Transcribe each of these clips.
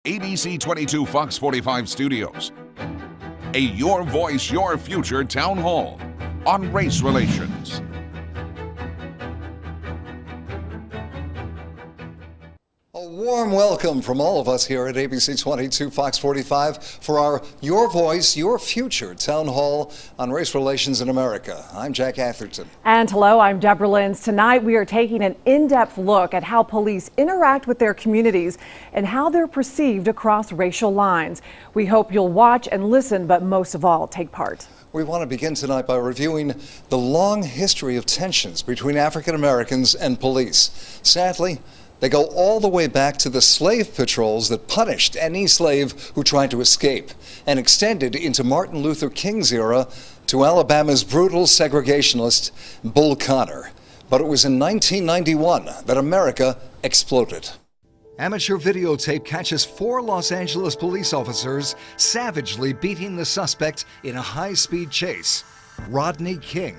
ABC 22 Fox 45 Studios. A Your Voice, Your Future town hall on race relations. A warm welcome from all of us here at ABC 22 Fox 45 for our Your Voice, Your Future town hall on race relations in America. I'm Jack Atherton. And hello, I'm Deborah Lenz. Tonight we are taking an in-depth look at how police interact with their communities and how they're perceived across racial lines. We hope you'll watch and listen, but most of all, take part. We want to begin tonight by reviewing the long history of tensions between African Americans and police. Sadly, they go all the way back to the slave patrols that punished any slave who tried to escape, and extended into Martin Luther King's era to Alabama's brutal segregationist Bull Connor. But it was in 1991 that America exploded. Amateur videotape catches 4 Los Angeles police officers savagely beating the suspect in a high-speed chase, Rodney King.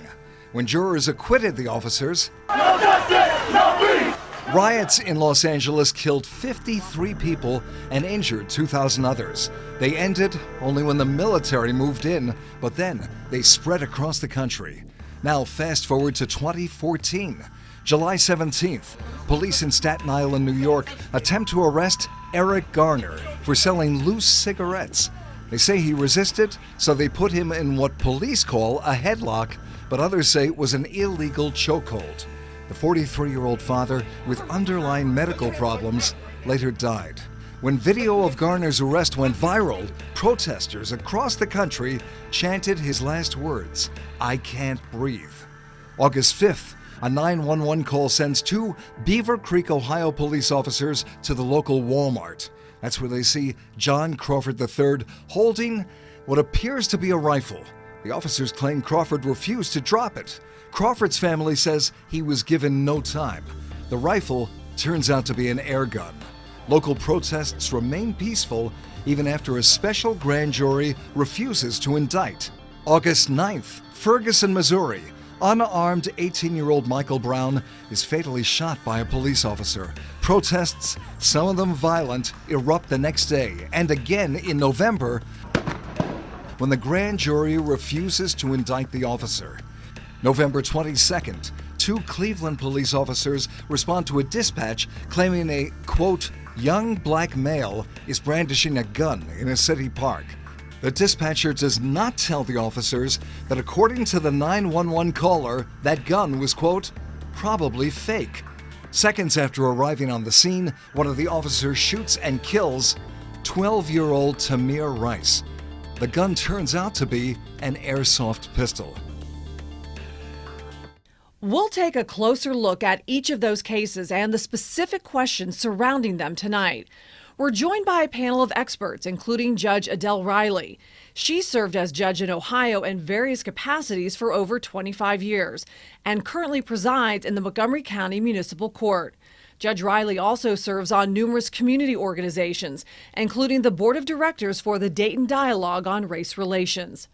When jurors acquitted the officers, no justice, no peace! Riots in Los Angeles killed 53 people and injured 2,000 others. They ended only when the military moved in, but then they spread across the country. Now fast forward to 2014. July 17th, police in Staten Island, New York attempt to arrest Eric Garner for selling loose cigarettes. They say he resisted, so they put him in what police call a headlock, but others say it was an illegal chokehold. The 43-year-old father with underlying medical problems later died. When video of Garner's arrest went viral, protesters across the country chanted his last words, "I can't breathe." August 5th, a 911 call sends 2 Beaver Creek, Ohio police officers to the local Walmart. That's where they see John Crawford III holding what appears to be a rifle. The officers claim Crawford refused to drop it. Crawford's family says he was given no time. The rifle turns out to be an air gun. Local protests remain peaceful even after a special grand jury refuses to indict. August 9th, Ferguson, Missouri. Unarmed 18-year-old Michael Brown is fatally shot by a police officer. Protests, some of them violent, erupt the next day and again in November when the grand jury refuses to indict the officer. November 22nd, 2 Cleveland police officers respond to a dispatch claiming a, quote, young black male is brandishing a gun in a city park. The dispatcher does not tell the officers that according to the 911 caller, that gun was, quote, probably fake. Seconds after arriving on the scene, one of the officers shoots and kills 12-year-old Tamir Rice. The gun turns out to be an airsoft pistol. We'll take a closer look at each of those cases and the specific questions surrounding them tonight. We're joined by a panel of experts, including Judge Adele Riley. She served as judge in Ohio in various capacities for over 25 years and currently presides in the Montgomery County Municipal Court. Judge Riley also serves on numerous community organizations, including the Board of Directors for the Dayton Dialogue on Race Relations.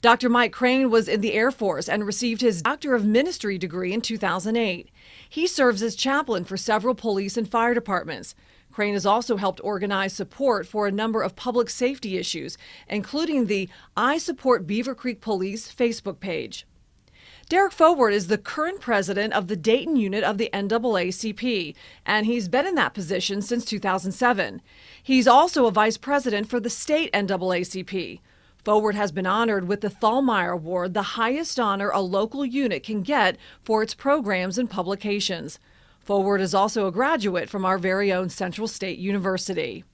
Dr. Mike Crane was in the Air Force and received his Doctor of Ministry degree in 2008. He serves as chaplain for several police and fire departments. Crane has also helped organize support for a number of public safety issues, including the I Support Beaver Creek Police Facebook page. Derek Forward is the current president of the Dayton unit of the NAACP, and he's been in that position since 2007. He's also a vice president for the state NAACP. Forward has been honored with the Thalmeyer Award, the highest honor a local unit can get for its programs and publications. Forward is also a graduate from our very own Central State University.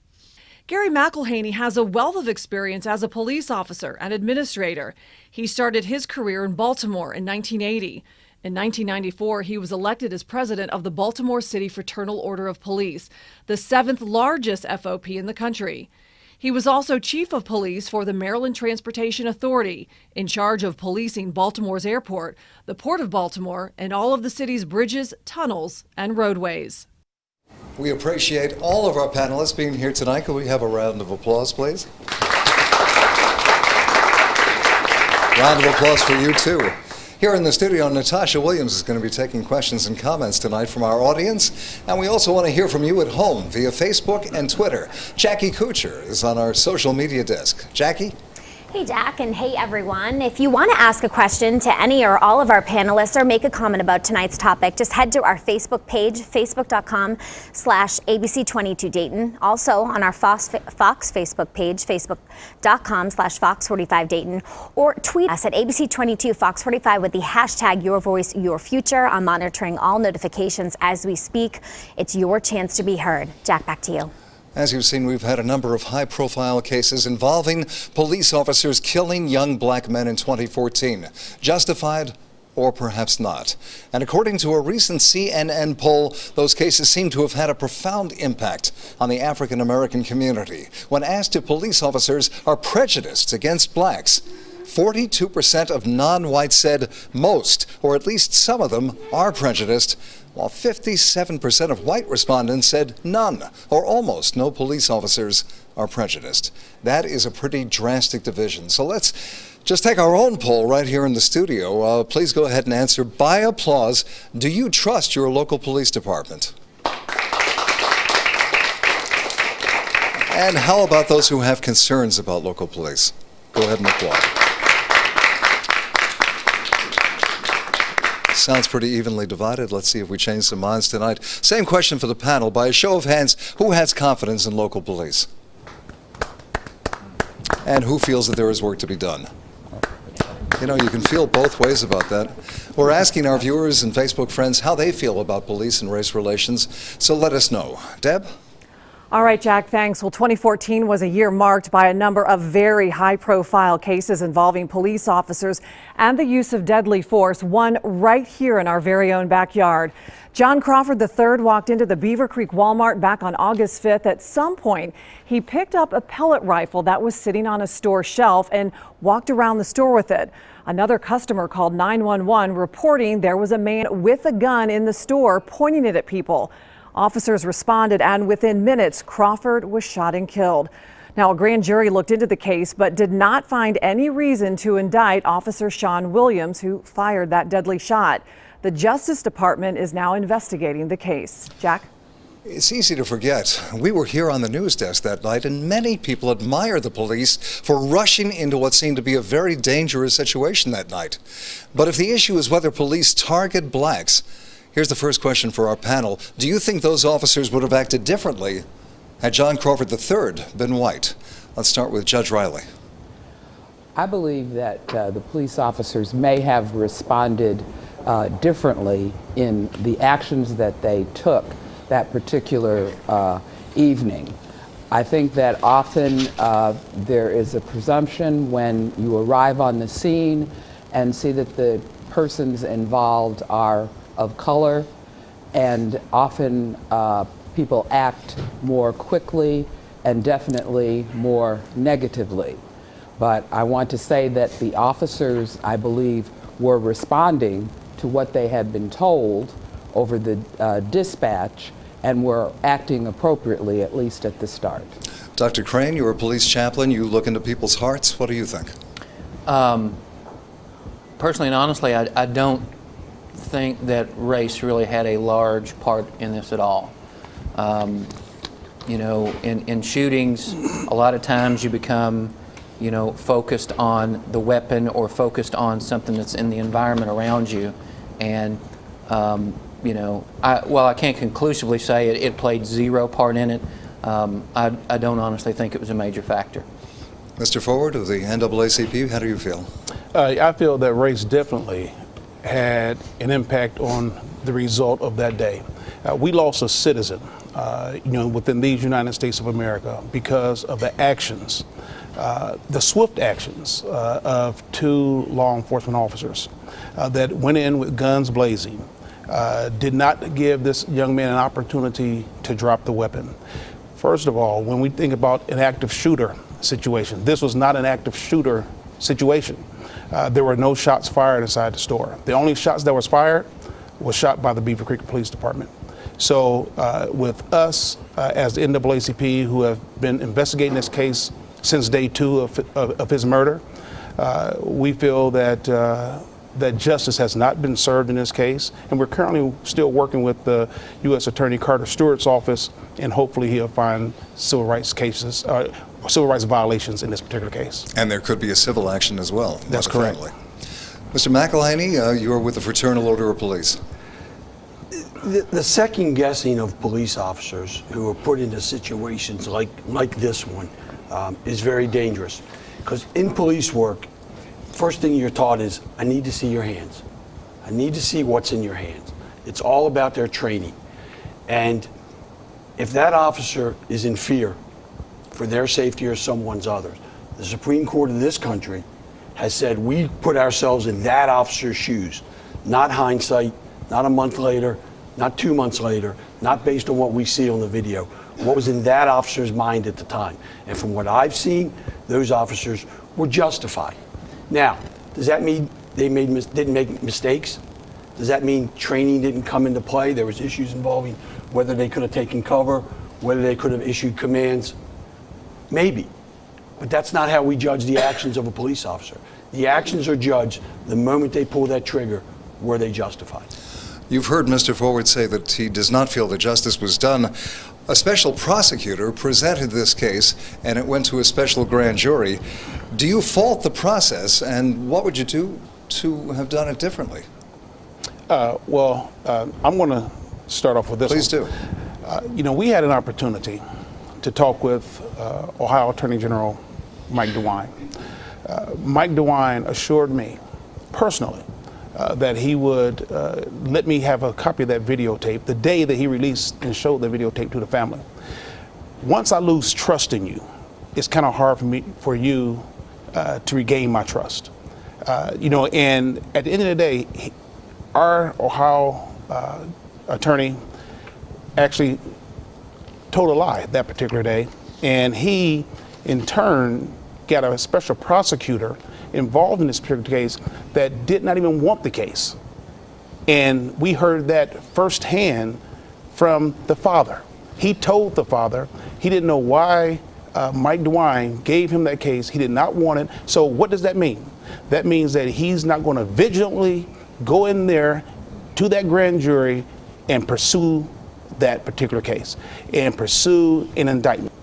Gary McElhaney has a wealth of experience as a police officer and administrator. He started his career in Baltimore in 1980. In 1994, he was elected as president of the Baltimore City Fraternal Order of Police, the 7th largest FOP in the country. He was also chief of police for the Maryland Transportation Authority, in charge of policing Baltimore's airport, the Port of Baltimore, and all of the city's bridges, tunnels, and roadways. We appreciate all of our panelists being here tonight. Could we have a round of applause, please? Round of applause for you, too. Here in the studio, Natasha Williams is going to be taking questions and comments tonight from our audience. And we also want to hear from you at home via Facebook and Twitter. Jackie Kuchar is on our social media desk. Jackie? Hey Jack, and hey everyone. If you want to ask a question to any or all of our panelists or make a comment about tonight's topic, just head to our Facebook page, facebook.com/ABC22 Dayton. Also on our Fox Facebook page, facebook.com/Fox45 Dayton, or tweet us at ABC22 Fox 45 with the hashtag Your Voice, Your Future. I'm monitoring all notifications as we speak. It's your chance to be heard. Jack, back to you. As you've seen, we've had a number of high-profile cases involving police officers killing young black men in 2014. Justified or perhaps not. And according to a recent CNN poll, those cases seem to have had a profound impact on the African-American community. When asked if police officers are prejudiced against blacks, 42% of non-whites said most, or at least some of them, are prejudiced, while 57% of white respondents said none, or almost no police officers are prejudiced. That is a pretty drastic division. So let's just take our own poll right here in the studio. Please go ahead and answer by applause. Do you trust your local police department? And how about those who have concerns about local police? Go ahead and applaud. Sounds pretty evenly divided. Let's see if we change some minds tonight. Same question for the panel. By a show of hands, who has confidence in local police? And who feels that there is work to be done? You know, you can feel both ways about that. We're asking our viewers and Facebook friends how they feel about police and race relations, so let us know. Deb? All right, Jack, thanks. Well, 2014 was a year marked by a number of very high-profile cases involving police officers and the use of deadly force, one right here in our very own backyard. John Crawford III walked into the Beaver Creek Walmart back on August 5th. At some point, he picked up a pellet rifle that was sitting on a store shelf and walked around the store with it. Another customer called 911 reporting there was a man with a gun in the store pointing it at people. Officers responded, and within minutes, Crawford was shot and killed. Now, a grand jury looked into the case but did not find any reason to indict Officer Sean Williams, who fired that deadly shot. The Justice Department is now investigating the case. Jack? It's easy to forget. We were here on the news desk that night, and many people admire the police for rushing into what seemed to be a very dangerous situation that night. But if the issue is whether police target blacks, here's the first question for our panel. Do you think those officers would have acted differently had John Crawford III been white? Let's start with Judge Riley. I believe that the police officers may have responded differently in the actions that they took that particular evening. I think that often there is a presumption when you arrive on the scene and see that the persons involved are of color, and often people act more quickly and definitely more negatively. But I want to say that the officers, I believe, were responding to what they had been told over the dispatch and were acting appropriately, at least at the start. Dr. Crane, you're a police chaplain. You look into people's hearts. What do you think? Personally and honestly, I don't think that race really had a large part in this at all. You know, in shootings, a lot of times you become, you know, focused on the weapon or focused on something that's in the environment around you. And, you know, I can't conclusively say it played zero part in it. I don't honestly think it was a major factor. Mr. Forward of the NAACP, how do you feel? I feel that race definitely had an impact on the result of that day. We lost a citizen, you know, within these United States of America because of the actions, the swift actions of two law enforcement officers that went in with guns blazing, did not give this young man an opportunity to drop the weapon. First of all, when we think about an active shooter situation, this was not an active shooter situation. There were no shots fired inside the store. The only shots that was fired was shot by the Beaver Creek Police Department. So with us as the NAACP, who have been investigating this case since day 2 of his murder, we feel that that justice has not been served in this case, and we're currently still working with the U.S. Attorney Carter Stewart's office, and hopefully he'll find civil rights cases, civil rights violations in this particular case. And there could be a civil action as well. That's correct. Family. Mr. McElhaney, you are with the Fraternal Order of Police. The second guessing of police officers who are put into situations like this one is very dangerous. Because in police work, first thing you're taught is, I need to see your hands. I need to see what's in your hands. It's all about their training. And if that officer is in fear for their safety or someone's others, the Supreme Court of this country has said we put ourselves in that officer's shoes, not hindsight, not a month later, not 2 months later, not based on what we see on the video, what was in that officer's mind at the time. And from what I've seen, those officers were justified. Now, does that mean they didn't make mistakes? Does that mean training didn't come into play? There was issues involving whether they could have taken cover, whether they could have issued commands? Maybe. But that's not how we judge the actions of a police officer. The actions are judged the moment they pull that trigger. Were they justified? You've heard Mr. Forward say that he does not feel that justice was done. A special prosecutor presented this case, and it went to a special grand jury. Do you fault the process, and what would you do to have done it differently? I'm going to start off with this. Please do. We had an opportunity to talk with Ohio Attorney General Mike DeWine. Mike DeWine assured me personally that he would let me have a copy of that videotape the day that he released and showed the videotape to the family. Once I lose trust in you, it's kind of hard for you to regain my trust. And at the end of the day, our Ohio attorney actually told a lie that particular day, and he in turn got a special prosecutor involved in this particular case that did not even want the case. And we heard that firsthand from the father. He told the father he didn't know why Mike DeWine gave him that case. He did not want it. So what does that mean? That means that he's not going to vigilantly go in there to that grand jury and pursue that particular case and pursue an indictment.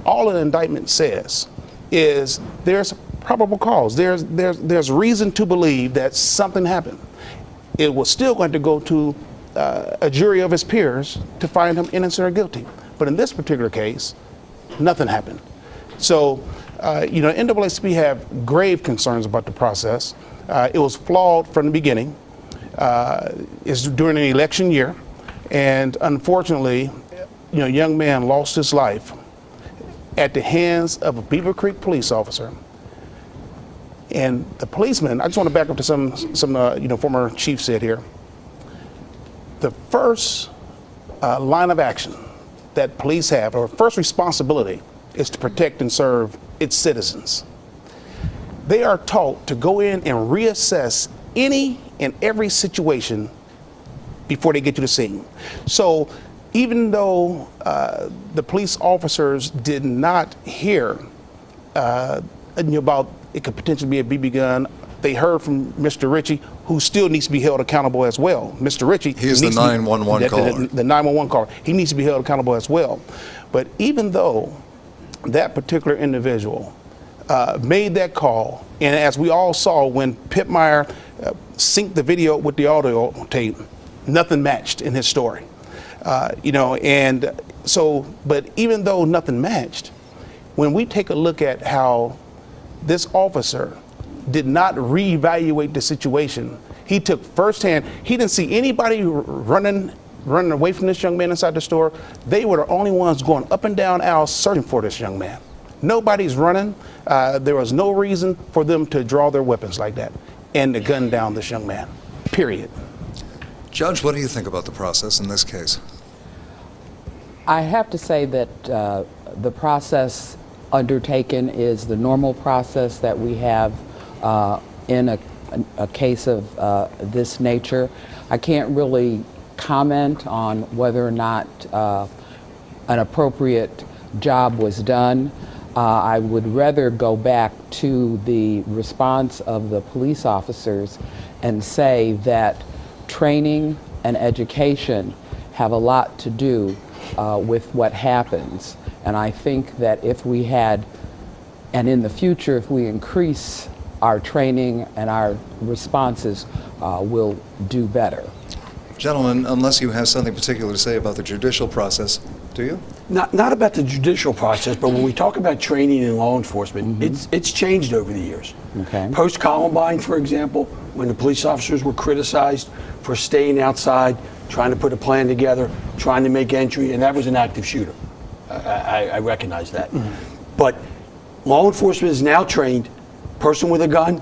All an indictment says is there's probable cause. There's reason to believe that something happened. It was still going to go to a jury of his peers to find him innocent or guilty. But in this particular case, nothing happened. So, NAACP have grave concerns about the process. It was flawed from the beginning. It's during an election year, and unfortunately, a young man lost his life at the hands of a Beaver Creek police officer. And the policeman, I just want to back up to some former chief said here. The first line of action that police have, or first responsibility, is to protect and serve its citizens. They are taught to go in and reassess any and every situation before they get to the scene. So even though the police officers did not hear about it could potentially be a BB gun, they heard from Mr. Ritchie, who still needs to be held accountable as well. Mr. Ritchie, he is the 911 caller. The 911 caller. He needs to be held accountable as well. But even though that particular individual made that call, and as we all saw when Pittmeyer synced the video with the audio tape, nothing matched in his story. But even though nothing matched, when we take a look at how this officer did not reevaluate the situation, he took firsthand, he didn't see anybody running away from this young man inside the store. They were the only ones going up and down aisles searching for this young man. Nobody's running. There was no reason for them to draw their weapons like that and to gun down this young man, period. Judge, what do you think about the process in this case? I have to say that the process undertaken is the normal process that we have in a case of this nature. I can't really comment on whether or not an appropriate job was done. I would rather go back to the response of the police officers and say that training and education have a lot to do with what happens. And I think that if we had, and in the future, if we increase our training and our responses, we'll do better. Gentlemen, unless you have something particular to say about the judicial process, do you? Not about the judicial process, but when we talk about training in law enforcement, it's changed over the years. Okay. Post-Columbine, for example, when the police officers were criticized for staying outside, trying to put a plan together, trying to make entry, and that was an active shooter. I recognize that. But law enforcement is now trained, person with a gun,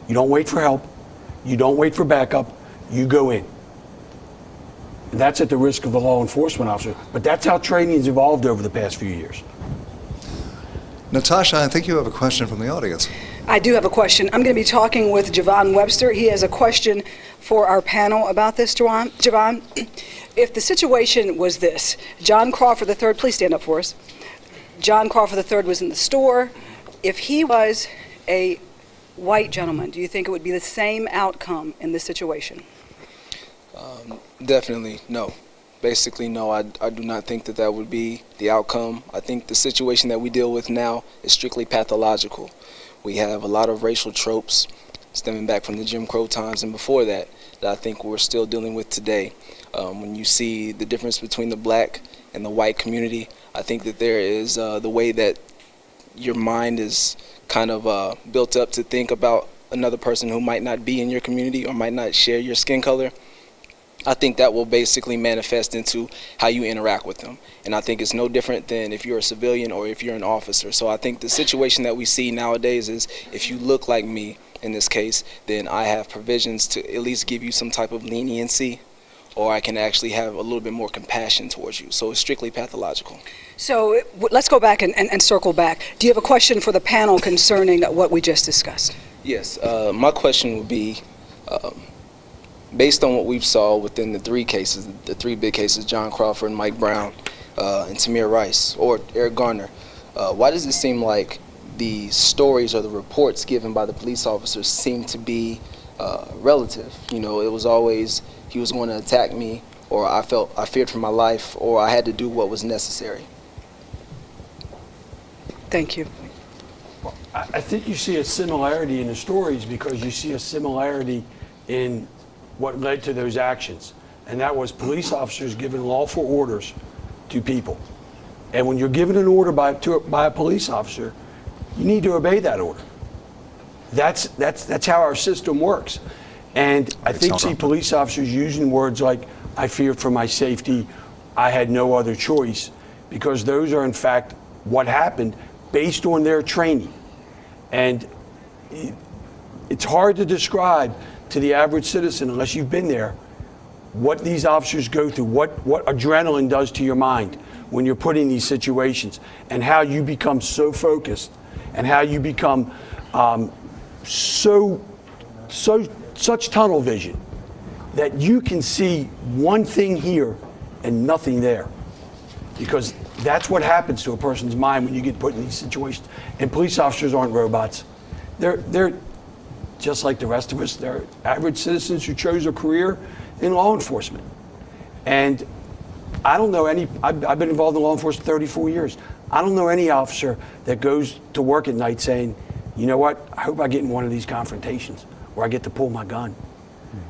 you don't wait for help, you don't wait for backup, you go in. And that's at the risk of the law enforcement officer, but that's how training has evolved over the past few years. Natasha, I think you have a question from the audience. I do have a question. I'm going to be talking with Javon Webster. He has a question for our panel about this, Javon. If the situation was this, John Crawford III, please stand up for us. John Crawford III was in the store. If he was a white gentleman, do you think it would be the same outcome in this situation? Definitely no. Basically, no, I do not think that that would be the outcome. I think the situation that we deal with now is strictly pathological. We have a lot of racial tropes stemming back from the Jim Crow times and before that I think we're still dealing with today. When you see the difference between the black and the white community, I think that there is the way that your mind is kind of built up to think about another person who might not be in your community or might not share your skin color. I think that will basically manifest into how you interact with them. And I think it's no different than if you're a civilian or if you're an officer. So I think the situation that we see nowadays is if you look like me in this case, then I have provisions to at least give you some type of leniency, or I can actually have a little bit more compassion towards you. So it's strictly pathological. So let's go back and circle back. Do you have a question for the panel concerning what we just discussed? Yes, my question would be, based on what we've saw within the three cases, the three big cases, John Crawford, Mike Brown, and Tamir Rice, or Eric Garner, why does it seem like the stories or the reports given by the police officers seem to be relative? You know, it was always, he was going to attack me, or I feared for my life, or I had to do what was necessary. Thank you. Well, I think you see a similarity in the stories because you see a similarity in what led to those actions, and that was police officers giving lawful orders to people. And when you're given an order by a police officer, you need to obey that order. That's how our system works. And I think see police officers using words like, I feared for my safety, I had no other choice, because those are in fact what happened based on their training. And it's hard to describe to the average citizen, unless you've been there, what these officers go through, what adrenaline does to your mind when you're put in these situations, and how you become so focused, and how you become such tunnel vision that you can see one thing here and nothing there. Because that's what happens to a person's mind when you get put in these situations. And police officers aren't robots. They're just like the rest of us. They're average citizens who chose a career in law enforcement. And I don't know any, I've been involved in law enforcement 34 years. I don't know any officer that goes to work at night saying, you know what, I hope I get in one of these confrontations where I get to pull my gun.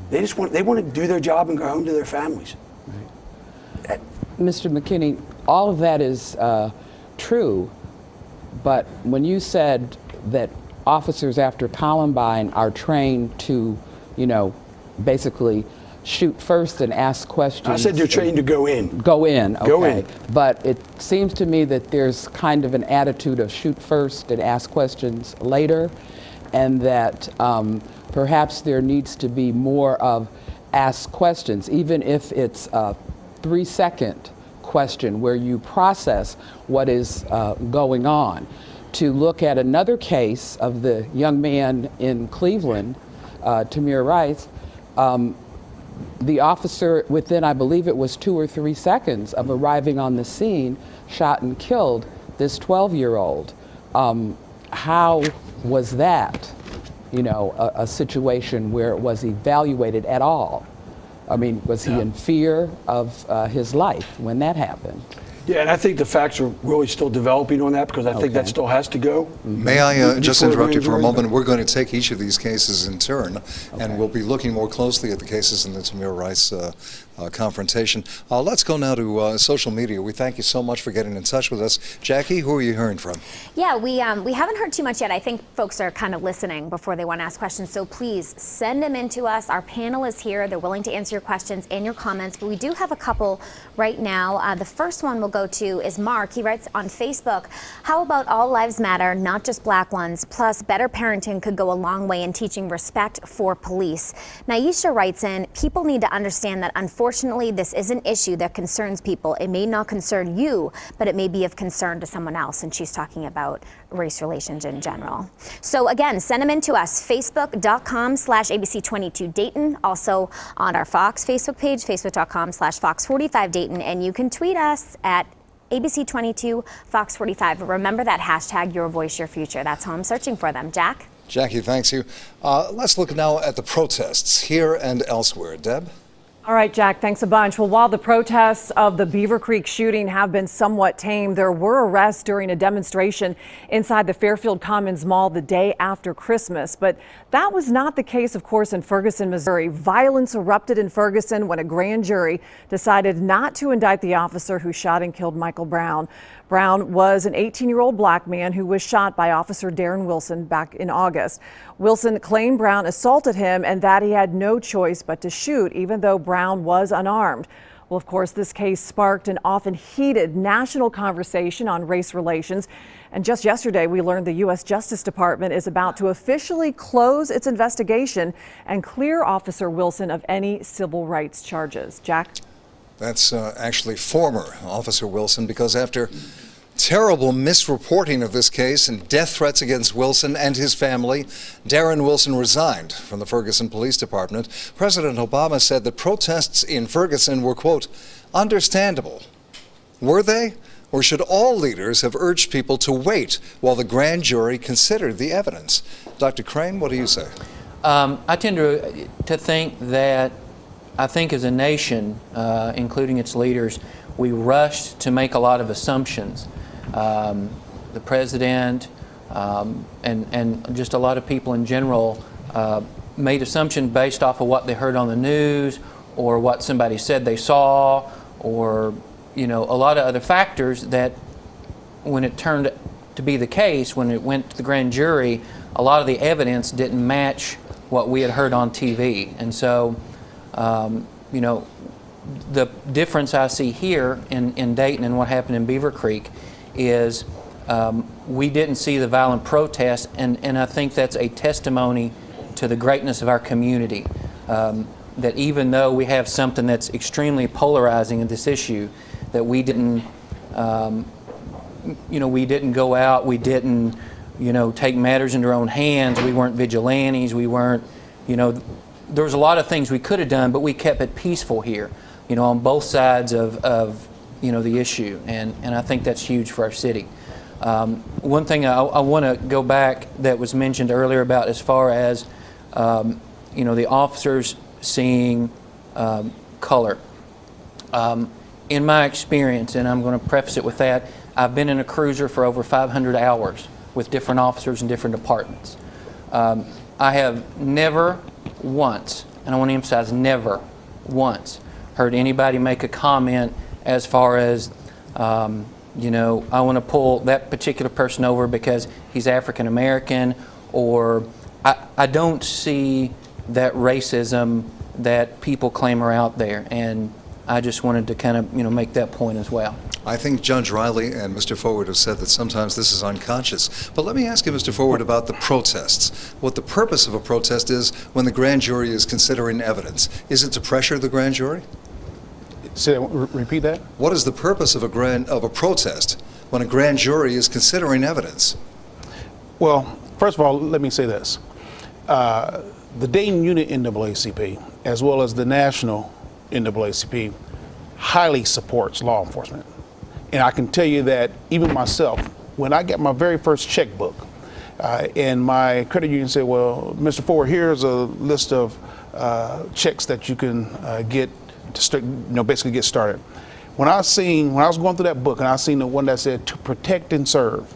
They want to do their job and go home to their families. Mr. McKinney, all of that is true, but when you said that officers after Columbine are trained to, you know, basically shoot first and ask questions. I said they're trained to go in. Go in, okay. Go in. But it seems to me that there's kind of an attitude of shoot first and ask questions later, and that perhaps there needs to be more of ask questions, even if it's a 3-second question where you process what is going on. To look at another case of the young man in Cleveland, Tamir Rice, the officer, within, I believe it was 2 or 3 seconds of arriving on the scene, shot and killed this 12-year-old. How was that? a situation where it was evaluated at all. I mean, was he in fear of his life when that happened? Yeah, and I think the facts are really still developing on that, because I think that still has to go. May I just interrupt you for a Before moment? We're going to take each of these cases in turn, and we'll be looking more closely at the cases in the Tamir Rice confrontation. Let's go now to social media. We thank you so much for getting in touch with us. Jackie, who are you hearing from? Yeah, we haven't heard too much yet. I think folks are kind of listening before they want to ask questions, so please send them in to us. Our panel is here. They're willing to answer your questions and your comments, but we do have a couple right now. The first one we'll go to is Mark. He writes on Facebook, how about all lives matter, not just black ones, plus better parenting could go a long way in teaching respect for police. Naisha writes in, people need to understand that unfortunately this is an issue that concerns people. It may not concern you, but it may be of concern to someone else, and she's talking about race relations in general. So again, send them in to us, facebook.com/ABC22 Dayton, also on our Fox Facebook page, facebook.com/Fox45 Dayton, and you can tweet us at ABC22 Fox 45. Remember that hashtag, your voice, your future. That's how I'm searching for them. Jack? Jackie, thanks you. Let's look now at the protests here and elsewhere. Deb? All right, Jack, thanks a bunch. Well, while the protests of the Beaver Creek shooting have been somewhat tame, there were arrests during a demonstration inside the Fairfield Commons Mall the day after Christmas. But that was not the case, of course, in Ferguson, Missouri. Violence erupted in Ferguson when a grand jury decided not to indict the officer who shot and killed Michael Brown. Brown was an 18-year-old black man who was shot by Officer Darren Wilson back in August. Wilson claimed Brown assaulted him and that he had no choice but to shoot, even though Brown was unarmed. Well, of course, this case sparked an often heated national conversation on race relations. And just yesterday, we learned the U.S. Justice Department is about to officially close its investigation and clear Officer Wilson of any civil rights charges. Jack? That's actually former Officer Wilson, because after terrible misreporting of this case and death threats against Wilson and his family, Darren Wilson resigned from the Ferguson Police Department. President Obama said that protests in Ferguson were, quote, understandable. Were they? Or should all leaders have urged people to wait while the grand jury considered the evidence? Dr. Crane, what do you say? I tend to think that I think as a nation, including its leaders, we rushed to make a lot of assumptions. The president and just a lot of people in general made assumptions based off of what they heard on the news or what somebody said they saw, or a lot of other factors that, when it turned to be the case, when it went to the grand jury, a lot of the evidence didn't match what we had heard on TV. And so the difference I see here in Dayton and what happened in Beaver Creek is we didn't see the violent protest, and I think that's a testimony to the greatness of our community. That even though we have something that's extremely polarizing in this issue, that we didn't, we didn't go out, we didn't, take matters into our own hands. We weren't vigilantes. We weren't, there was a lot of things we could have done, but we kept it peaceful here, on both sides of the issue, and I think that's huge for our city. One thing I want to go back that was mentioned earlier about as far as the officers seeing color. In my experience, and I'm going to preface it with that, I've been in a cruiser for over 500 hours with different officers in different departments. I have never once, and I want to emphasize never once, heard anybody make a comment as far as, I want to pull that particular person over because he's African American, or I don't see that racism that people claim are out there, and I just wanted to kind of, make that point as well. I think Judge Riley and Mr. Forward have said that sometimes this is unconscious. But let me ask you, Mr. Forward, about the protests. What the purpose of a protest is when the grand jury is considering evidence. Is it to pressure the grand jury? Repeat that? What is the purpose of a protest when a grand jury is considering evidence? Well, first of all, let me say this. The Dayton unit NAACP, as well as the national NAACP, highly supports law enforcement. And I can tell you that even myself, when I got my very first checkbook, and my credit union said, well, Mr. Ford, here's a list of checks that you can get to start, basically get started. When I was going through that book and I seen the one that said to protect and serve,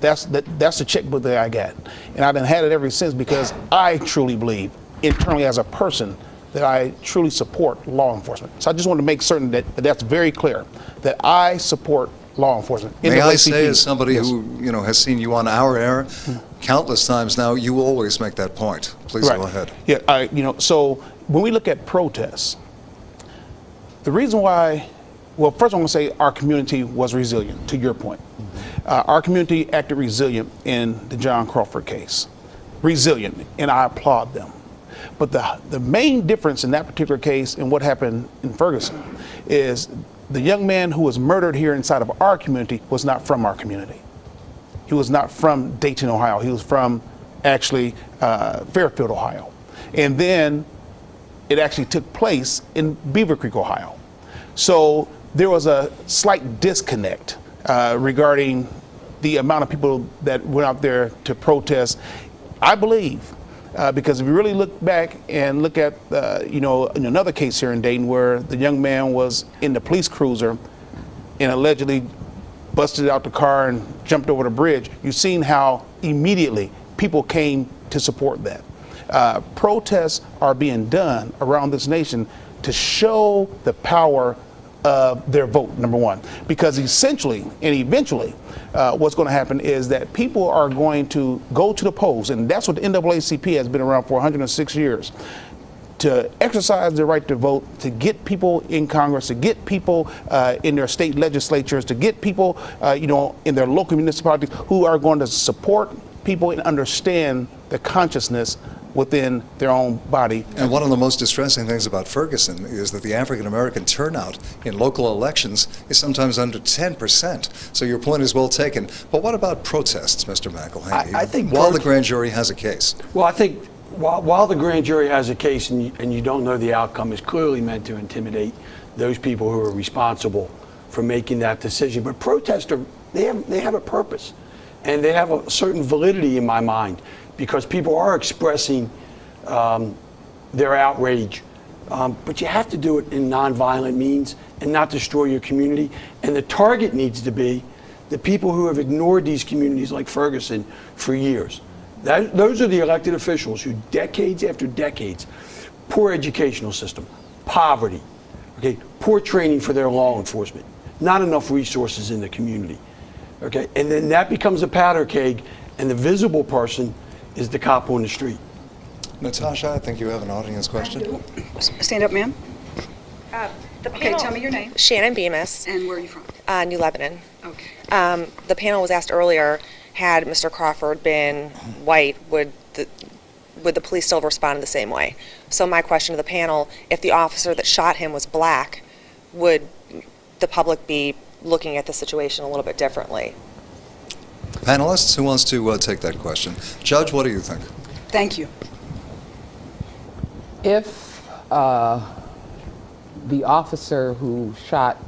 that's the checkbook that I got. And I've been had it ever since, because I truly believe internally as a person that I truly support law enforcement. So I just want to make certain that that's very clear, that I support law enforcement. May I say, as somebody Yes. who has seen you on our air countless times now, you always make that point. Please Right. go ahead. Yeah, so when we look at protests, the reason why, well, first I want to say our community was resilient, to your point. Our community acted resilient in the John Crawford case. Resilient, and I applaud them. But the main difference in that particular case and what happened in Ferguson is the young man who was murdered here inside of our community was not from our community. He was not from Dayton, Ohio. He was from actually Fairfield, Ohio. And then it actually took place in Beaver Creek, Ohio. So there was a slight disconnect regarding the amount of people that went out there to protest. I believe, because if you really look back and look at, in another case here in Dayton where the young man was in the police cruiser and allegedly busted out the car and jumped over the bridge, you've seen how immediately people came to support that. Protests are being done around this nation to show the power of their vote, number one, because essentially and eventually what's going to happen is that people are going to go to the polls, and that's what the NAACP has been around for 106 years, to exercise their right to vote, to get people in Congress, to get people in their state legislatures, to get people in their local municipalities who are going to support people and understand the consciousness within their own body. And one of the most distressing things about Ferguson is that the African American turnout in local elections is sometimes under 10%. So your point is well taken. But what about protests, Mr. McElhaney? I think while the grand jury has a case. Well, I think while the grand jury has a case and you don't know the outcome, is clearly meant to intimidate those people who are responsible for making that decision. But protests they have a purpose, and they have a certain validity in my mind, because people are expressing their outrage. But you have to do it in nonviolent means and not destroy your community. And the target needs to be the people who have ignored these communities like Ferguson for years. Those are the elected officials who decades after decades, poor educational system, poverty, poor training for their law enforcement, not enough resources in the community. And then that becomes a powder keg, and the visible person is the cop on the street. Natasha, I think you have an audience question. Stand up, ma'am. The Okay, panel, tell me your name. Shannon Bemis, And where are you from? New Lebanon. Okay. The panel was asked earlier, had Mr. Crawford been white, would the police still have responded the same way? So my question to the panel, if the officer that shot him was black, would the public be looking at the situation a little bit differently? Panelists, who wants to take that question? Judge, what do you think? Thank you. If the officer who shot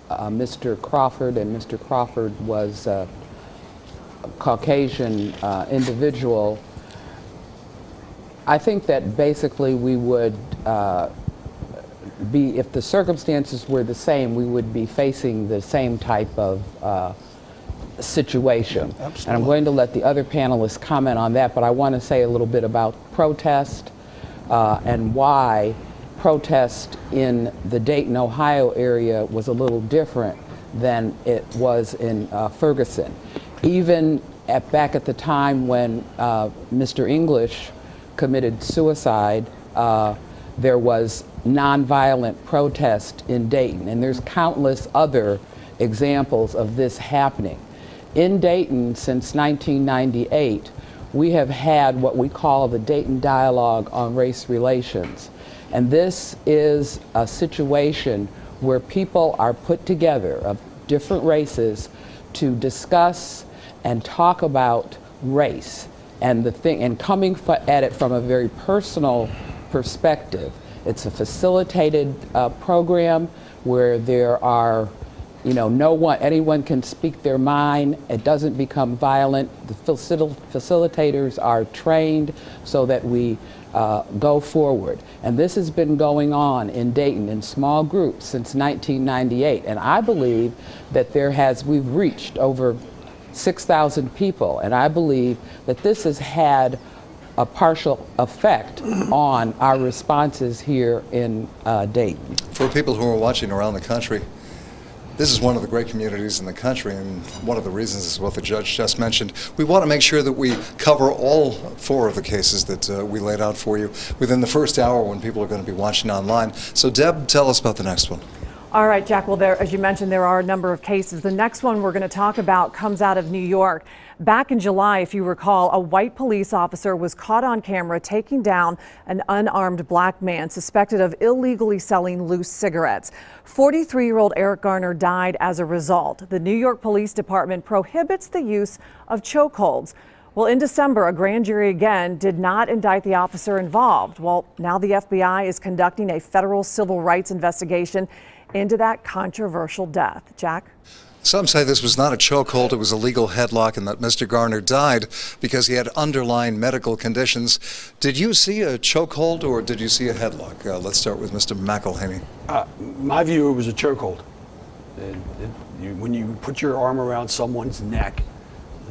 Mr. Crawford, and Mr. Crawford was a Caucasian individual, I think that basically we would if the circumstances were the same, we would be facing the same type of situation. Absolutely. And I'm going to let the other panelists comment on that, but I want to say a little bit about protest and why protest in the Dayton, Ohio area was a little different than it was in Ferguson. Even back at the time when Mr. English committed suicide, there was nonviolent protest in Dayton, and there's countless other examples of this happening. In Dayton, since 1998, we have had what we call the Dayton Dialogue on Race Relations. And this is a situation where people are put together of different races to discuss and talk about race and coming at it from a very personal perspective. It's a facilitated program where there are anyone can speak their mind. It doesn't become violent. The facilitators are trained so that we go forward. And this has been going on in Dayton in small groups since 1998. And I believe that we've reached over 6,000 people. And I believe that this has had a partial effect on our responses here in Dayton. For people who are watching around the country, this is one of the great communities in the country, and one of the reasons is what the judge just mentioned. We want to make sure that we cover all 4 of the cases that we laid out for you within the first hour when people are going to be watching online. So Deb, tell us about the next one. All right, Jack. Well, as you mentioned, there are a number of cases. The next one we're going to talk about comes out of New York. Back in July, if you recall, a white police officer was caught on camera taking down an unarmed black man suspected of illegally selling loose cigarettes. 43-year-old Eric Garner died as a result. The New York Police Department prohibits the use of chokeholds. Well, in December, a grand jury again did not indict the officer involved. Well, now the FBI is conducting a federal civil rights investigation into that controversial death. Jack? Some say this was not a chokehold, it was a legal headlock, and that Mr. Garner died because he had underlying medical conditions. Did you see a chokehold or did you see a headlock? Let's start with Mr. McElhaney. My view, it was a chokehold. When you put your arm around someone's neck,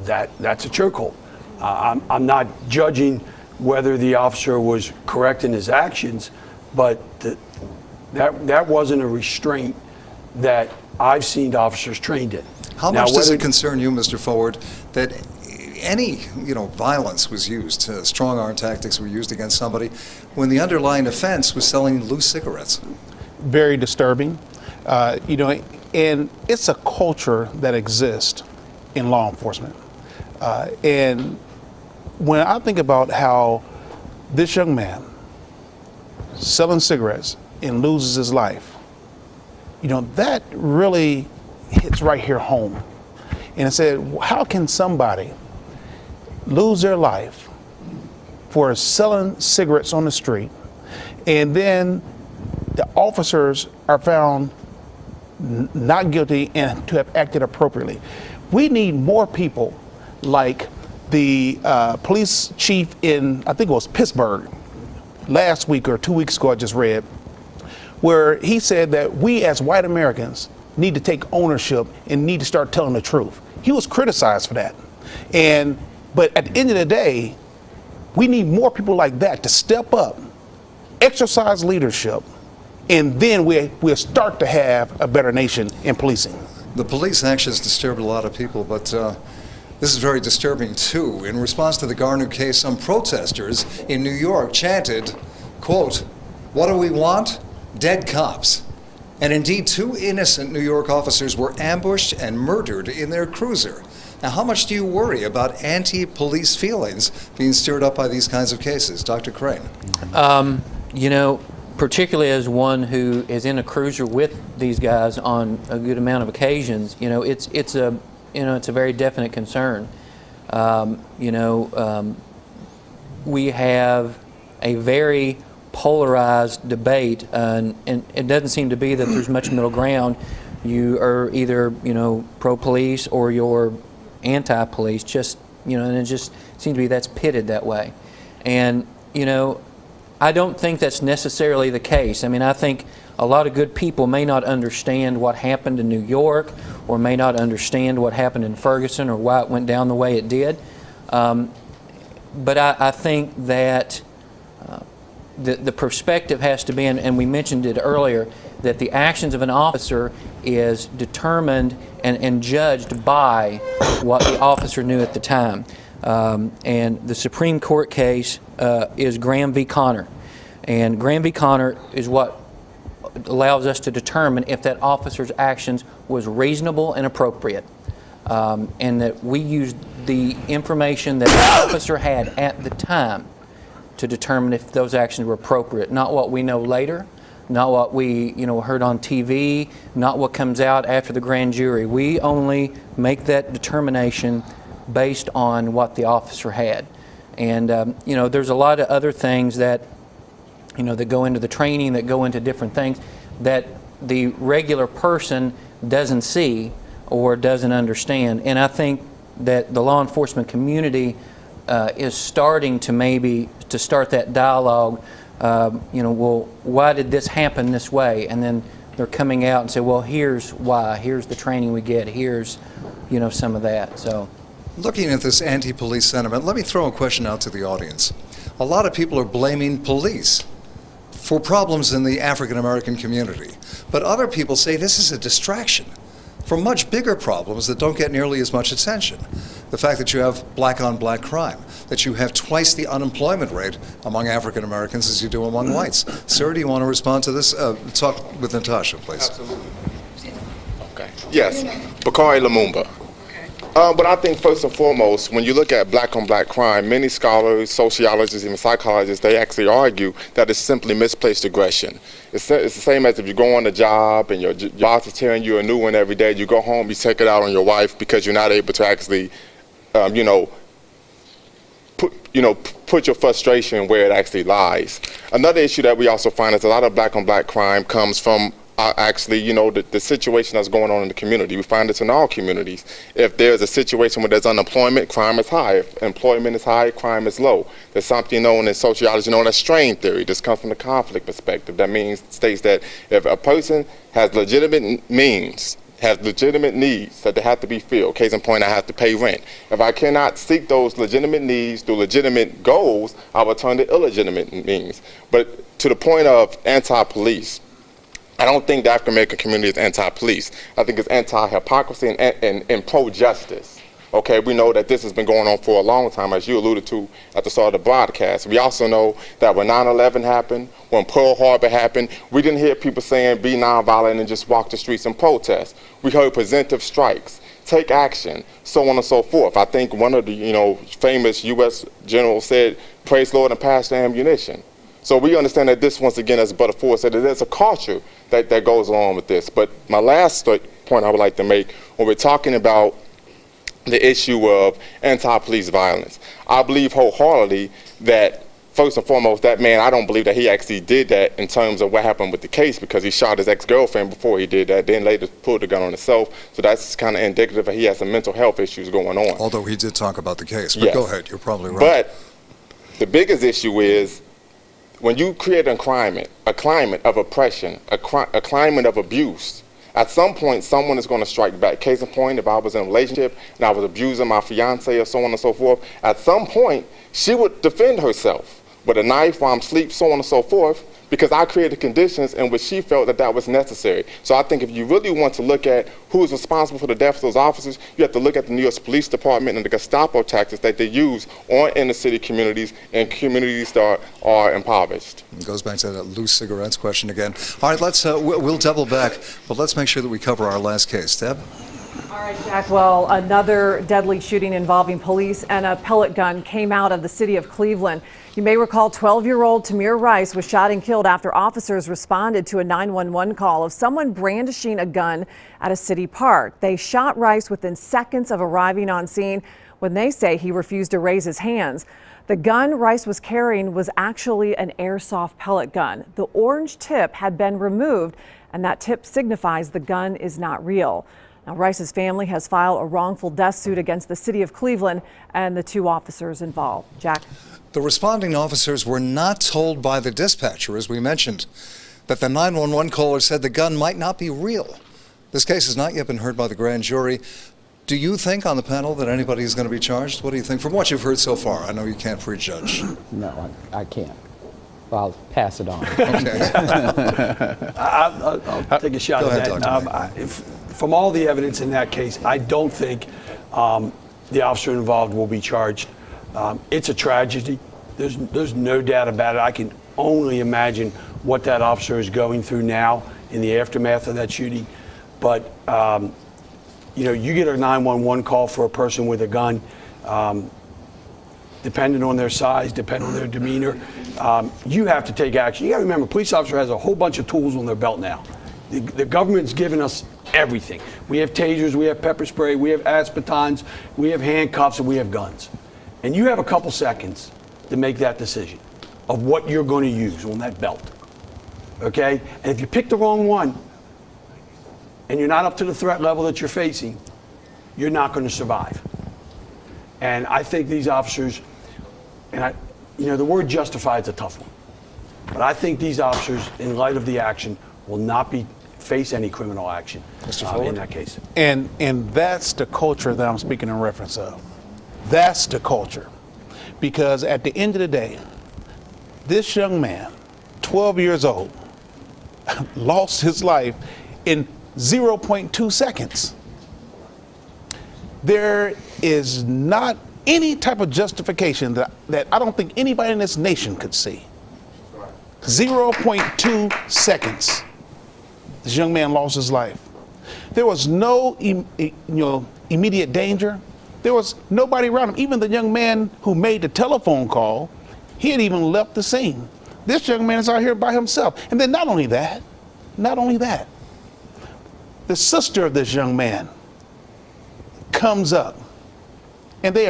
that's a chokehold. I'm not judging whether the officer was correct in his actions, but that wasn't a restraint that I've seen officers trained in. How much does it concern you, Mr. Forward, that any violence was used, strong arm tactics were used against somebody when the underlying offense was selling loose cigarettes? Very disturbing. And it's a culture that exists in law enforcement. And when I think about how this young man selling cigarettes and loses his life, that really hits right here home. And I said, how can somebody lose their life for selling cigarettes on the street, and then the officers are found not guilty and to have acted appropriately? We need more people like the police chief in, I think it was Pittsburgh, last week or 2 weeks ago, I just read, where he said that we as white Americans need to take ownership and need to start telling the truth. He was criticized for that. But at the end of the day, we need more people like that to step up, exercise leadership, and then we'll start to have a better nation in policing. The police actions disturbed a lot of people, but this is very disturbing too. In response to the Garner case, some protesters in New York chanted, quote, "What do we want? Dead cops." And indeed, 2 innocent New York officers were ambushed and murdered in their cruiser. Now, how much do you worry about anti-police feelings being stirred up by these kinds of cases? Dr. Crane. Particularly as one who is in a cruiser with these guys on a good amount of occasions, it's a very definite concern. We have a very polarized debate, and it doesn't seem to be that there's much middle ground. You are either pro-police or you're anti-police. And it just seems to be that's pitted that way. And I don't think that's necessarily the case. I mean, I think a lot of good people may not understand what happened in New York, or may not understand what happened in Ferguson, or why it went down the way it did. But I think that the perspective has to be, and we mentioned it earlier, that the actions of an officer is determined and judged by what the officer knew at the time. And the Supreme Court case is Graham v. Connor. And Graham v. Connor is what allows us to determine if that officer's actions was reasonable and appropriate. And that we used the information that the officer had at the time to determine if those actions were appropriate, not what we know later, not what we heard on TV, not what comes out after the grand jury. We only make that determination based on what the officer had. And there's a lot of other things that that go into the training, that go into different things, that the regular person doesn't see or doesn't understand. And I think that the law enforcement community is starting to maybe to start that dialogue. Well, why did this happen this way? And then they're coming out and say, well, here's why. Here's the training we get. Here's, some of that. So, looking at this anti-police sentiment, let me throw a question out to the audience. A lot of people are blaming police for problems in the African American community, but other people say this is a distraction for much bigger problems that don't get nearly as much attention. The fact that you have black-on-black crime, that you have twice the unemployment rate among African Americans as you do among whites. Sir, do you want to respond to this? Talk with Natasha, please. Absolutely. Okay. Yes, Bakari Lumumba. But I think first and foremost, when you look at black-on-black crime, many scholars, sociologists, even psychologists, they actually argue that it's simply misplaced aggression. It's the same as if you go on a job and your boss is tearing you a new one every day. You go home, you take it out on your wife because you're not able to actually, put your frustration where it actually lies. Another issue that we also find is a lot of black-on-black crime comes from the situation that's going on in the community. We find this in all communities. If there's a situation where there's unemployment, crime is high. If employment is high, crime is low. There's something known in sociology known as strain theory. This comes from the conflict perspective. That states that if a person has legitimate means, has legitimate needs that they have to be filled. Case in point, I have to pay rent. If I cannot seek those legitimate needs through legitimate goals, I will turn to illegitimate means. But to the point of anti-police, I don't think the African American community is anti-police. I think it's anti-hypocrisy and pro-justice. Okay, we know that this has been going on for a long time, as you alluded to at the start of the broadcast. We also know that when 9/11 happened, when Pearl Harbor happened, we didn't hear people saying be nonviolent and just walk the streets and protest. We heard preventive strikes, take action, so on and so forth. I think one of the famous U.S. generals said, "Praise the Lord and pass the ammunition." So we understand that this, once again, as Brother Ford said, there's a culture that goes along with this. But my last point I would like to make, when we're talking about the issue of anti-police violence, I believe wholeheartedly that, first and foremost, that man, I don't believe that he actually did that in terms of what happened with the case, because he shot his ex-girlfriend before he did that, then later pulled the gun on himself. So that's kind of indicative that he has some mental health issues going on. Although he did talk about the case. But yes. Go ahead, you're probably right. But the biggest issue is, when you create a climate of oppression, a climate of abuse, at some point someone is going to strike back. Case in point, if I was in a relationship and I was abusing my fiance or so on and so forth, at some point she would defend herself with a knife while I'm asleep, so on and so forth, because I created conditions in which she felt that was necessary. So I think if you really want to look at who is responsible for the deaths of those officers, you have to look at the New York Police Department and the Gestapo tactics that they use on inner city communities and communities that are impoverished. It goes back to that loose cigarettes question again. All right, let's we'll double back, but let's make sure that we cover our last case. Deb? All right, Jack. Well, another deadly shooting involving police and a pellet gun came out of the city of Cleveland. You may recall 12-year-old Tamir Rice was shot and killed after officers responded to a 911 call of someone brandishing a gun at a city park. They shot Rice within seconds of arriving on scene when they say he refused to raise his hands. The gun Rice was carrying was actually an airsoft pellet gun. The orange tip had been removed, and that tip signifies the gun is not real. Now, Rice's family has filed a wrongful death suit against the city of Cleveland and the two officers involved. Jack? The responding officers were not told by the dispatcher, as we mentioned, that the 911 caller said the gun might not be real. This case has not yet been heard by the grand jury. Do you think on the panel that anybody is going to be charged? What do you think from what you've heard so far? I know you can't prejudge. No, I can't. I'll pass it on. Okay. I'll take a shot Go at ahead, that. From all the evidence in that case, I don't think the officer involved will be charged. It's a tragedy. There's no doubt about it. I can only imagine what that officer is going through now in the aftermath of that shooting. But you get a 911 call for a person with a gun. Depending on their size, depending on their demeanor, you have to take action. You got to remember, a police officer has a whole bunch of tools on their belt now. The government's given us everything. We have tasers, we have pepper spray, we have asbatons, we have handcuffs, and we have guns. And you have a couple seconds to make that decision of what you're going to use on that belt. Okay? And if you pick the wrong one, and you're not up to the threat level that you're facing, you're not going to survive. And I think these officers, and the word justify is a tough one, but I think these officers, in light of the action, will not face any criminal action in that case. And that's the culture that I'm speaking in reference of. That's the culture. Because at the end of the day, this young man, 12 years old, lost his life in 0.2 seconds. There is not any type of justification that I don't think anybody in this nation could see. 0.2 seconds. This young man lost his life. There was no immediate danger. There was nobody around him. Even the young man who made the telephone call, he had even left the scene. This young man is out here by himself. And then not only that, the sister of this young man comes up and they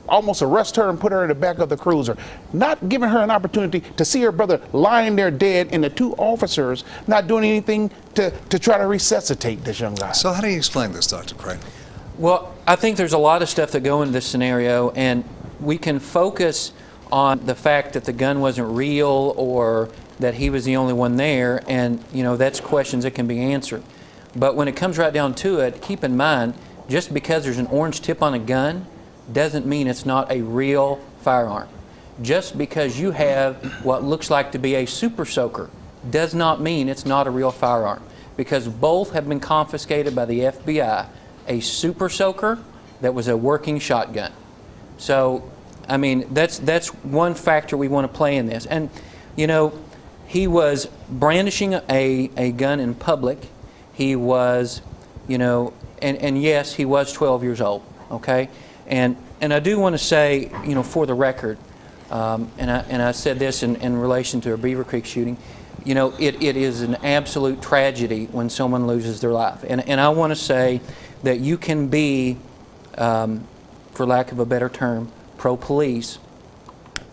almost arrest her and put her in the back of the cruiser, not giving her an opportunity to see her brother lying there dead, and the two officers not doing anything to try to resuscitate this young guy. So how do you explain this, Dr. Crane? Well, I think there's a lot of stuff that go into this scenario, and we can focus on the fact that the gun wasn't real or that he was the only one there, and that's questions that can be answered. But when it comes right down to it, keep in mind, just because there's an orange tip on a gun doesn't mean it's not a real firearm. Just because you have what looks like to be a super soaker does not mean it's not a real firearm, because both have been confiscated by the FBI. A super soaker that was a working shotgun. So, I mean, that's one factor we want to play in this. And, he was brandishing a gun in public. He was, and yes, he was 12 years old, okay? And I do want to say, for the record, and I said this in relation to a Beaver Creek shooting, it is an absolute tragedy when someone loses their life. And I want to say that you can be, for lack of a better term, pro-police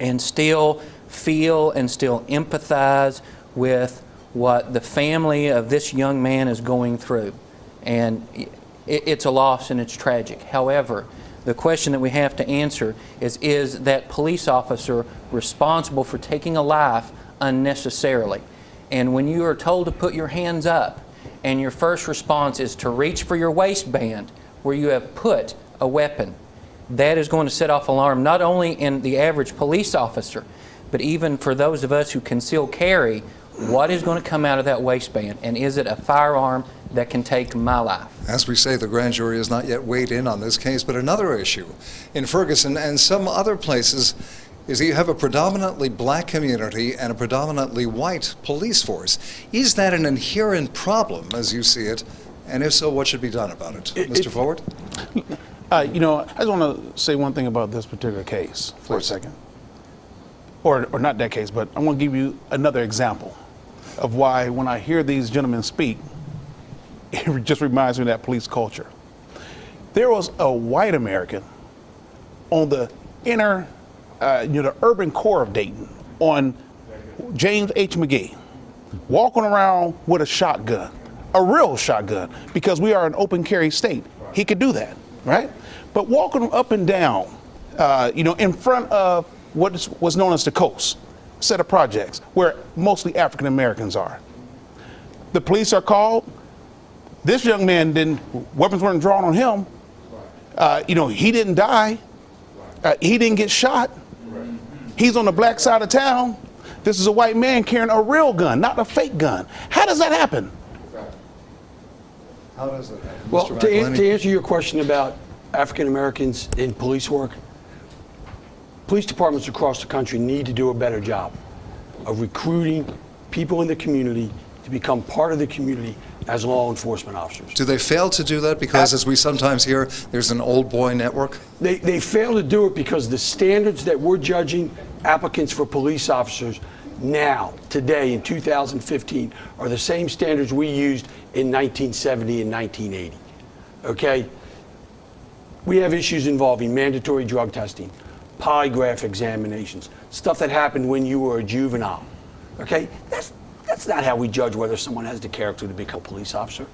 and still feel and still empathize with what the family of this young man is going through. And it's a loss and it's tragic. However, the question that we have to answer is that police officer responsible for taking a life unnecessarily? And when you are told to put your hands up and your first response is to reach for your waistband where you have put a weapon, that is going to set off alarm not only in the average police officer, but even for those of us who conceal carry. What is going to come out of that waistband, and is it a firearm that can take my life? As we say, the grand jury has not yet weighed in on this case, but another issue in Ferguson and some other places is that you have a predominantly black community and a predominantly white police force. Is that an inherent problem as you see it? And if so, what should be done about it? Mr. Forward? I just want to say one thing about this particular case for a second. Or not that case, but I want to give you another example of why when I hear these gentlemen speak, it just reminds me of that police culture. There was a white American on the inner, the urban core of Dayton on James H. McGee, walking around with a shotgun, a real shotgun, because we are an open carry state. He could do that, right? But walking up and down, in front of what was known as the Coast, set of projects where mostly African Americans are. The police are called. This young man weapons weren't drawn on him. He didn't die. He didn't get shot. He's on the black side of town. This is a white man carrying a real gun, not a fake gun. How does that happen? How does that happen? Well, Mr. to McElhaney? answer your question about African Americans in police work, police departments across the country need to do a better job of recruiting people in the community to become part of the community as law enforcement officers. Do they fail to do that because, as we sometimes hear, there's an old boy network? They fail to do it because the standards that we're judging applicants for police officers now, today, in 2015, are the same standards we used in 1970 and 1980. Okay? We have issues involving mandatory drug testing, polygraph examinations, stuff that happened when you were a juvenile. Okay? That's not how we judge whether someone has the character to become a police officer.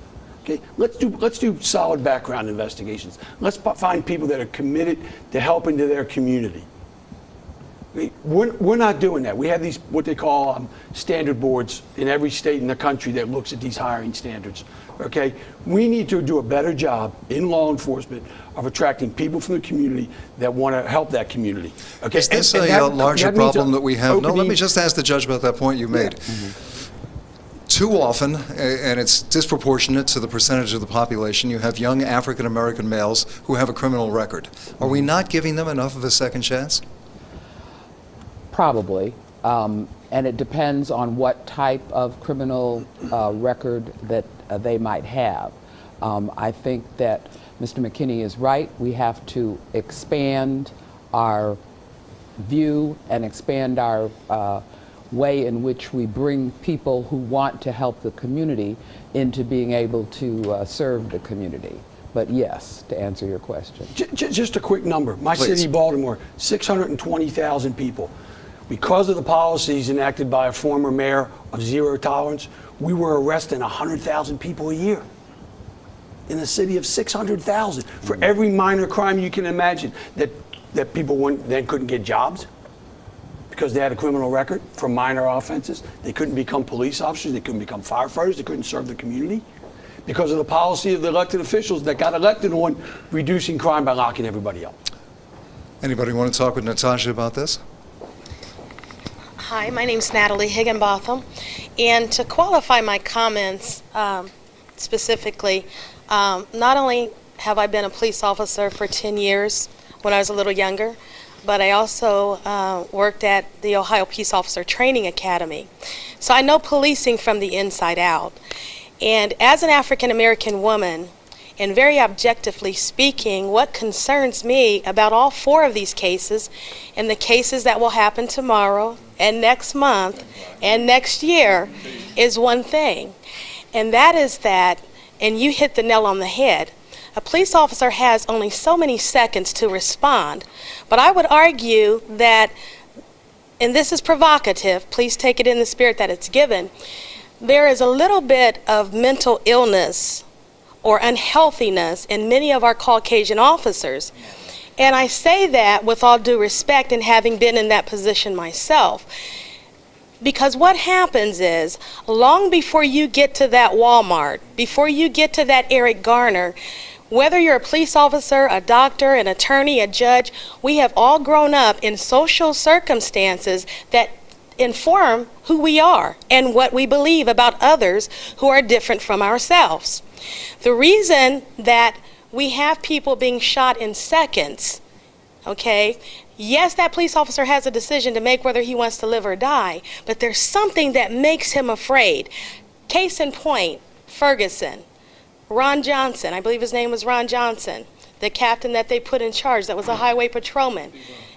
Okay, let's do solid background investigations. Let's find people that are committed to helping to their community. We're not doing that. We have these, what they call standard boards in every state in the country that looks at these hiring standards. Okay, we need to do a better job in law enforcement of attracting people from the community that want to help that community. Okay, is this a larger problem that we have? No, let me just ask the judge about that point you made. Too often, and it's disproportionate to the percentage of the population, you have young African-American males who have a criminal record. Are we not giving them enough of a second chance? Probably, and it depends on what type of criminal record that they might have. I think that Mr. McKinney is right. We have to expand our view and expand our way in which we bring people who want to help the community into being able to serve the community. But yes, to answer your question. Just a quick number. My Please. city, Baltimore, 620,000 people. Because of the policies enacted by a former mayor of zero tolerance, we were arresting 100,000 people a year in a city of 600,000 for every minor crime you can imagine that people then couldn't get jobs because they had a criminal record for minor offenses. They couldn't become police officers. They couldn't become firefighters. They couldn't serve the community because of the policy of the elected officials that got elected on reducing crime by locking everybody up. Anybody want to talk with Natasha about this? Hi, my name's Natalie Higginbotham, and to qualify my comments specifically, not only have I been a police officer for 10 years when I was a little younger, but I also worked at the Ohio Peace Officer Training Academy. So I know policing from the inside out. And as an African American woman, and very objectively speaking, what concerns me about all 4 of these cases and the cases that will happen tomorrow and next month and next year is one thing. And that is that, and you hit the nail on the head, a police officer has only so many seconds to respond. But I would argue that, and this is provocative, please take it in the spirit that it's given, there is a little bit of mental illness or unhealthiness in many of our Caucasian officers. And I say that with all due respect and having been in that position myself. Because what happens is, long before you get to that Walmart, before you get to that Eric Garner, whether you're a police officer, a doctor, an attorney, a judge, we have all grown up in social circumstances that inform who we are and what we believe about others who are different from ourselves. The reason that we have people being shot in seconds, okay, yes, that police officer has a decision to make whether he wants to live or die, but there's something that makes him afraid. Case in point, Ferguson, Ron Johnson, I believe his name was Ron Johnson, the captain that they put in charge, that was a highway patrolman.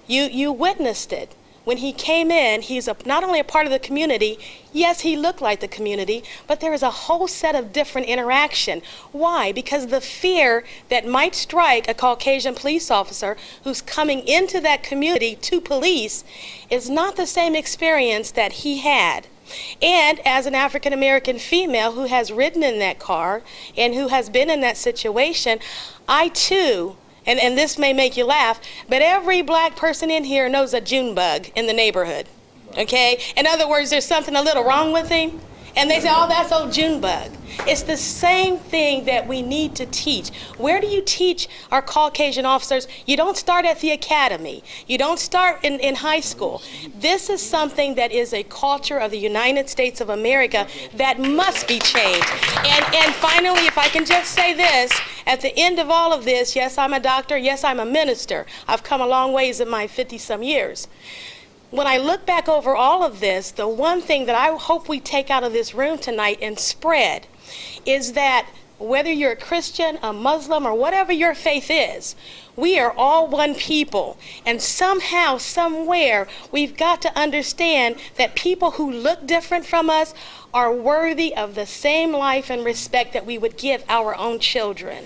You witnessed it. When he came in, he's not only a part of the community, yes, he looked like the community, but there is a whole set of different interaction. Why? Because the fear that might strike a Caucasian police officer who's coming into that community to police is not the same experience that he had. And as an African American female who has ridden in that car and who has been in that situation, I too, and this may make you laugh, but every black person in here knows a June bug in the neighborhood, okay? In other words, there's something a little wrong with him, and they say, oh, that's old June bug. It's the same thing that we need to teach. Where do you teach our Caucasian officers? You don't start at the academy. You don't start in high school. This is something that is a culture of the United States of America that must be changed. And finally, if I can just say this, at the end of all of this, yes, I'm a doctor, yes, I'm a minister. I've come a long ways in my 50-some years. When I look back over all of this, the one thing that I hope we take out of this room tonight and spread is that whether you're a Christian, a Muslim, or whatever your faith is, we are all one people. And somehow, somewhere, we've got to understand that people who look different from us are worthy of the same life and respect that we would give our own children.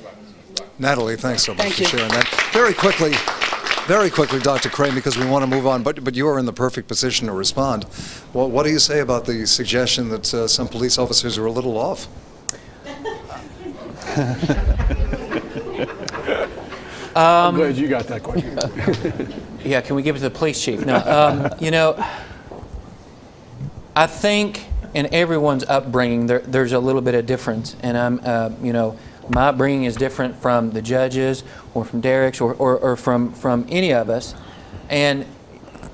Natalie, thanks so much for sharing that. Very quickly, Dr. Crane, because we want to move on, but you are in the perfect position to respond. Well, what do you say about the suggestion that some police officers are a little off? I'm glad you got that question. Yeah, can we give it to the police chief? No, you know, I think in everyone's upbringing there's a little bit of difference, and you know, my upbringing is different from the judges or from Derek's or from any of us, and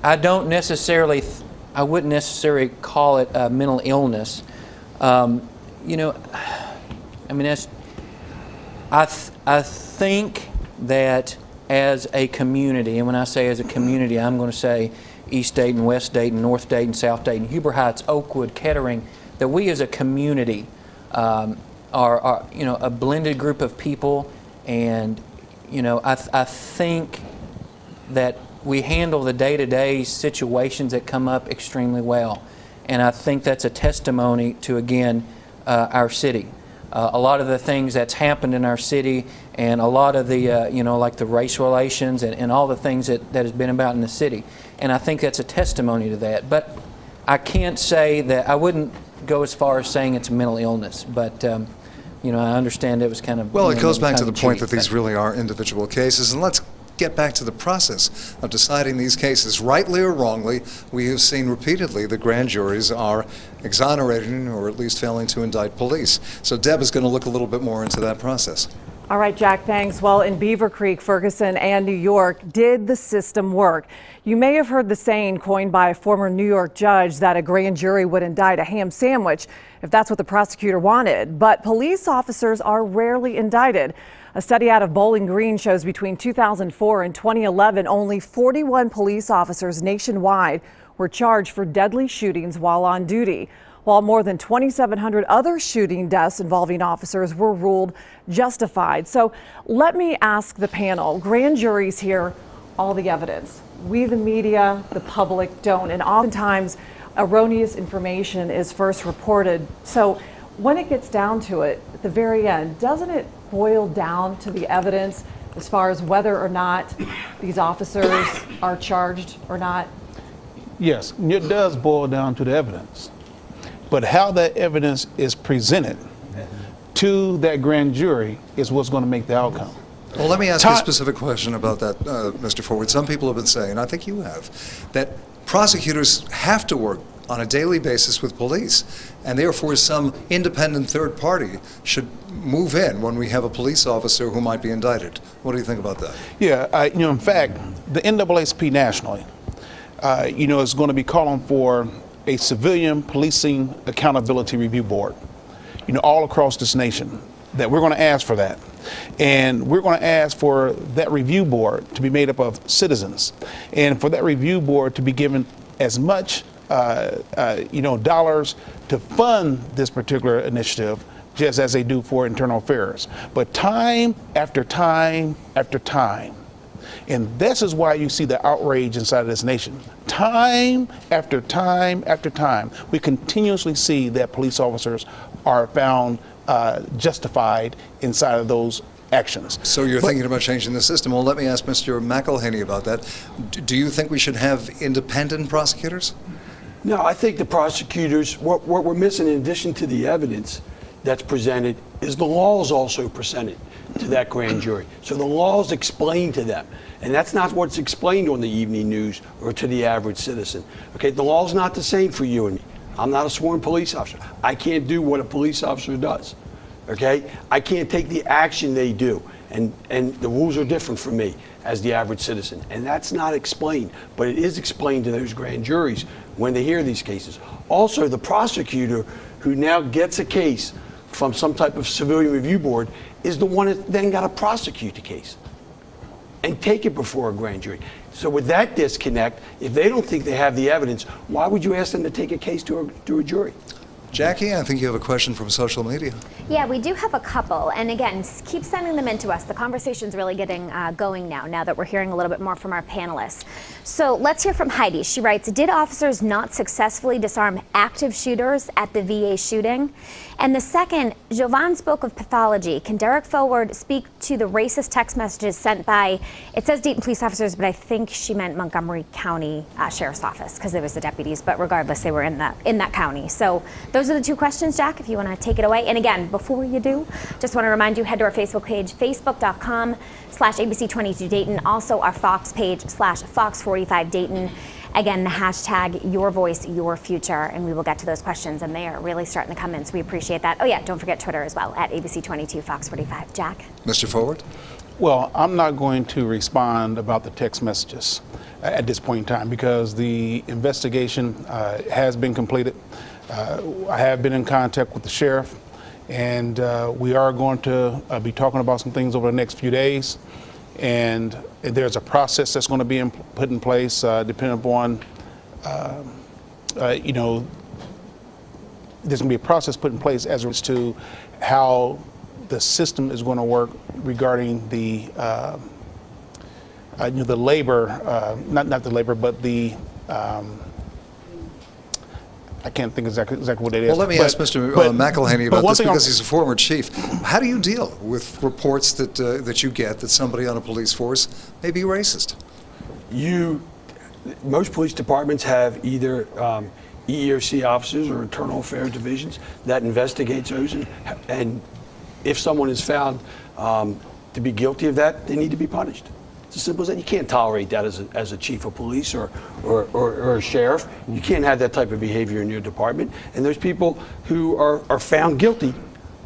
I don't necessarily, I wouldn't necessarily call it a mental illness. You know, I mean, I think that as a community, and when I say as a community, I'm going to say East Dayton, West Dayton, North Dayton, South Dayton, Huber Heights, Oakwood, Kettering, that we as a community are you know, a blended group of people, and you know, I think that we handle the day-to-day situations that come up extremely well, and I think that's a testimony to, again, our city. A lot of the things that's happened in our city, and a lot of the, you know, like the race relations and all the things that has been about in the city. And I think that's a testimony to that. But I can't say that, I wouldn't go as far as saying it's a mental illness. But, you know, I understand it was kind of... Well, you know, it goes back to kind the of point cheeky. that these really are individual cases. And let's get back to the process of deciding these cases. Rightly or wrongly, we have seen repeatedly that grand juries are exonerating or at least failing to indict police. So Deb is going to look a little bit more into that process. All right, Jack, thanks. Well, in Beaver Creek, Ferguson, and New York, did the system work? You may have heard the saying coined by a former New York judge that a grand jury would indict a ham sandwich if that's what the prosecutor wanted. But police officers are rarely indicted. A study out of Bowling Green shows between 2004 and 2011, only 41 police officers nationwide were charged for deadly shootings while on duty, while more than 2,700 other shooting deaths involving officers were ruled justified. So let me ask the panel, grand juries hear all the evidence. We, the media, the public don't, and oftentimes erroneous information is first reported. So when it gets down to it, at the very end, doesn't it boil down to the evidence as far as whether or not these officers are charged or not? Yes, it does boil down to the evidence. But how that evidence is presented to that grand jury is what's going to make the outcome. Well, let me ask you a specific question about that, Mr. Forward. Some people have been saying, I think you have, that prosecutors have to work on a daily basis with police, and therefore some independent third party should move in when we have a police officer who might be indicted. What do you think about that? Yeah, you know, in fact, the NAACP nationally, you know, is going to be calling for a civilian policing accountability review board, you know, all across this nation, that we're going to ask for that. And we're going to ask for that review board to be made up of citizens, and for that review board to be given as much you know, dollars to fund this particular initiative, just as they do for internal affairs. But time after time after time, and this is why you see the outrage inside of this nation. Time after time after time, we continuously see that police officers are found justified inside of those actions. So you're thinking about changing the system. Well, let me ask Mr. McElhaney about that. Do you think we should have independent prosecutors? No, I think the prosecutors, what we're missing in addition to the evidence that's presented is the laws also presented to that grand jury. So the laws explained to them. And that's not what's explained on the evening news or to the average citizen. Okay, the law's not the same for you and me. I'm not a sworn police officer. I can't do what a police officer does. Okay? I can't take the action they do. And the rules are different for me as the average citizen. And that's not explained, but it is explained to those grand juries when they hear these cases. Also, the prosecutor who now gets a case from some type of civilian review board is the one that then got to prosecute the case and take it before a grand jury. So with that disconnect, if they don't think they have the evidence, why would you ask them to take a case to a jury? Jackie, I think you have a question from social media. Yeah, we do have a couple. And again, keep sending them in to us. The conversation's really getting going now that we're hearing a little bit more from our panelists. So let's hear from Heidi. She writes, did officers not successfully disarm active shooters at the VA shooting? And the second, Jovan spoke of pathology. Can Derek Forward speak to the racist text messages sent by, it says Dayton police officers, but I think she meant Montgomery County Sheriff's Office because it was the deputies, but regardless, they were in that county. So those those are the two questions, Jack, if you want to take it away. And again, before you do, just want to remind you, head to our Facebook page, facebook.com/ABC22 Dayton. Also our Fox page, /Fox45 Dayton. Again, the hashtag Your Voice, Your Future, and we will get to those questions, and they are really starting to come in, so we appreciate that. Oh yeah, don't forget Twitter as well, @ABC22 Fox45. Jack? Mr. Forward? Well, I'm not going to respond about the text messages at this point in time because the investigation has been completed. I have been in contact with the sheriff, and we are going to be talking about some things over the next few days. And there's a process that's going to be put in place depending upon, there's going to be a process put in place as it relates to how the system is going to work regarding the, the labor, not the labor, but the, I can't think exactly what it is. Well, let me ask Mr. McElhaney about this because he's a former chief. How do you deal with reports that you get that somebody on a police force may be racist? Most police departments have either EEOC officers or internal affairs divisions that investigates those, and if someone is found to be guilty of that, they need to be punished. It's as simple as that. You can't tolerate that as a chief of police or a sheriff. You can't have that type of behavior in your department. And those people who are found guilty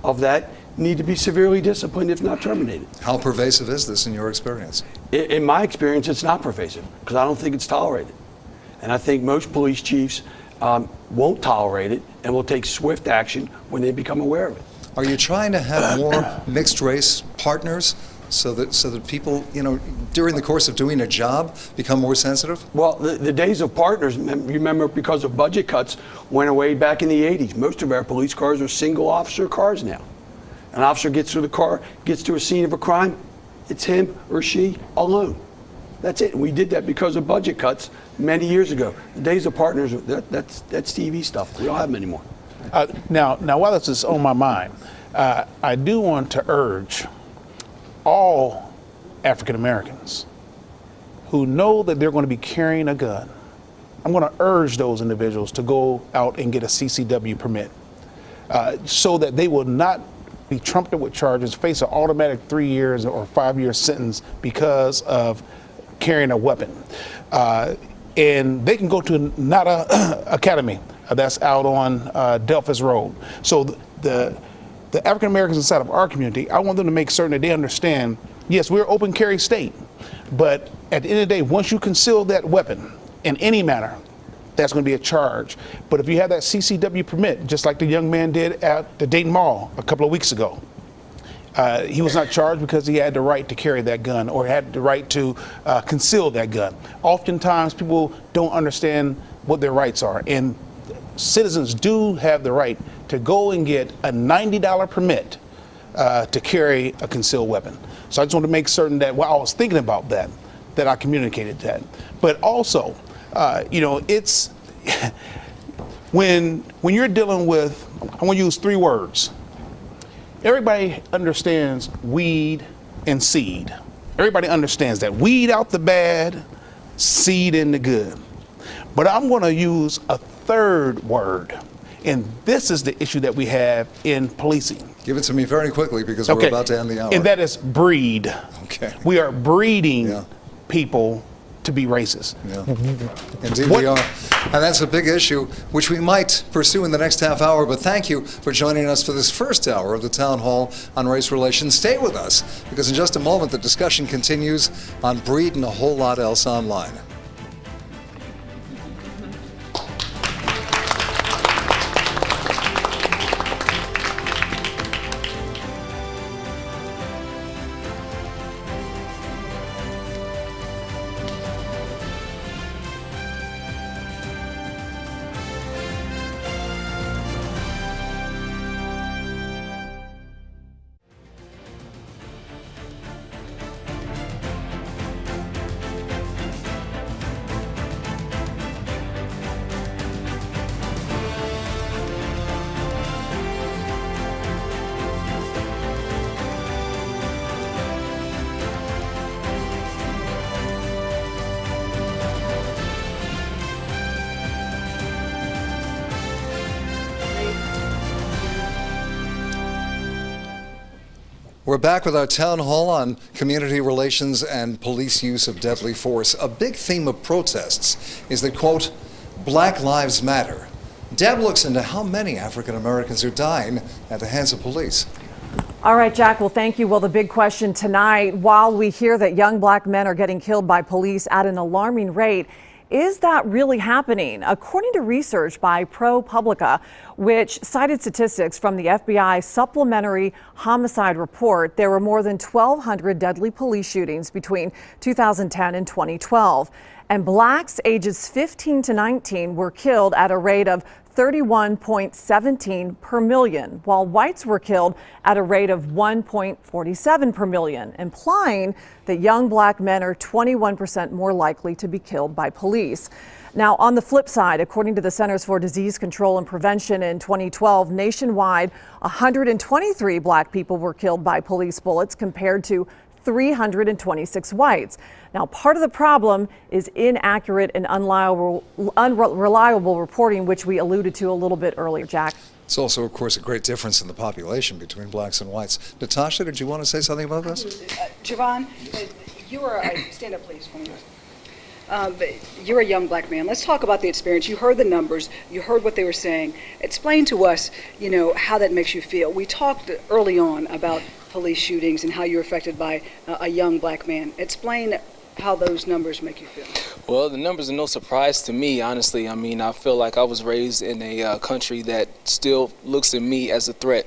of that need to be severely disciplined, if not terminated. How pervasive is this in your experience? In my experience, it's not pervasive because I don't think it's tolerated. And I think most police chiefs won't tolerate it and will take swift action when they become aware of it. Are you trying to have more mixed race partners so that people, during the course of doing a job, become more sensitive? Well, the days of partners, remember, because of budget cuts, went away back in the 80s. Most of our police cars are single officer cars now. An officer gets to the car, gets to a scene of a crime, it's him or she alone. That's it. We did that because of budget cuts many years ago. The days of partners, that's TV stuff. We don't have them anymore. Now, while this is on my mind, I do want to urge all African Americans who know that they're going to be carrying a gun. I'm going to urge those individuals to go out and get a CCW permit so that they will not be trumpeted with charges, face an automatic 3 years or 5 year sentence because of carrying a weapon. And they can go to Nada Academy that's out on Delphus Road. So the African Americans inside of our community, I want them to make certain that they understand, yes, we're an open carry state, but at the end of the day, once you conceal that weapon in any manner, that's going to be a charge. But if you have that CCW permit, just like the young man did at the Dayton Mall a couple of weeks ago, he was not charged because he had the right to carry that gun or had the right to conceal that gun. Oftentimes, people don't understand what their rights are, and citizens do have the right to go and get a $90 permit to carry a concealed weapon. So I just want to make certain that while I was thinking about that I communicated that. But also, it's when you're dealing with, I'm going to use 3 words. Everybody understands weed and seed. Everybody understands that. Weed out the bad, seed in the good. But I'm going to use a 3rd word. And this is the issue that we have in policing. Give it to me very quickly because we're about to end the hour. And that is breed. Okay. We are breeding people to be racist. Yeah. Indeed we are. And that's a big issue, which we might pursue in the next half hour. But thank you for joining us for this first hour of the Town Hall on Race Relations. Stay with us, because in just a moment, the discussion continues on breed and a whole lot else online. We're back with our town hall on community relations and police use of deadly force. A big theme of protests is that, quote, Black Lives Matter. Deb looks into how many African Americans are dying at the hands of police. All right, Jack, well, thank you. Well, the big question tonight, while we hear that young black men are getting killed by police at an alarming rate, is that really happening? According to research by ProPublica, which cited statistics from the FBI Supplementary Homicide Report, there were more than 1,200 deadly police shootings between 2010 and 2012. And blacks ages 15 to 19 were killed at a rate of 31.17 per million, while whites were killed at a rate of 1.47 per million, implying that young black men are 21% more likely to be killed by police. Now, on the flip side, according to the Centers for Disease Control and Prevention in 2012, nationwide, 123 black people were killed by police bullets compared to 326 whites. Now, part of the problem is inaccurate and unreliable reporting, which we alluded to a little bit earlier, Jack. It's also, of course, a great difference in the population between blacks and whites. Natasha, did you want to say something about this? Javon, you are stand up, please, for me. You're a young black man. Let's talk about the experience. You heard the numbers. You heard what they were saying. Explain to us, how that makes you feel. We talked early on about police shootings and how you're affected by a young black man. Explain how those numbers make you feel. Well, the numbers are no surprise to me, honestly. I mean, I feel like I was raised in a country that still looks at me as a threat,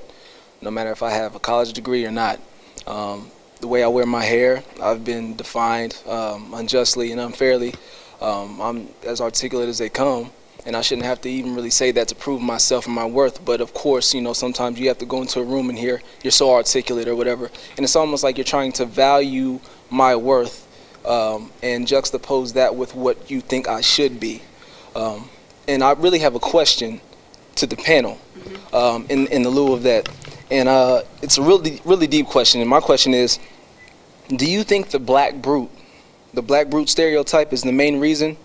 no matter if I have a college degree or not. The way I wear my hair, I've been defined unjustly and unfairly. I'm as articulate as they come, and I shouldn't have to even really say that to prove myself and my worth. But of course, sometimes you have to go into a room and hear you're so articulate or whatever, and it's almost like you're trying to value my worth and juxtapose that with what you think I should be. And I really have a question to the panel in the lieu of that. And it's a really deep question. And my question is, do you think the black brute stereotype is the main reason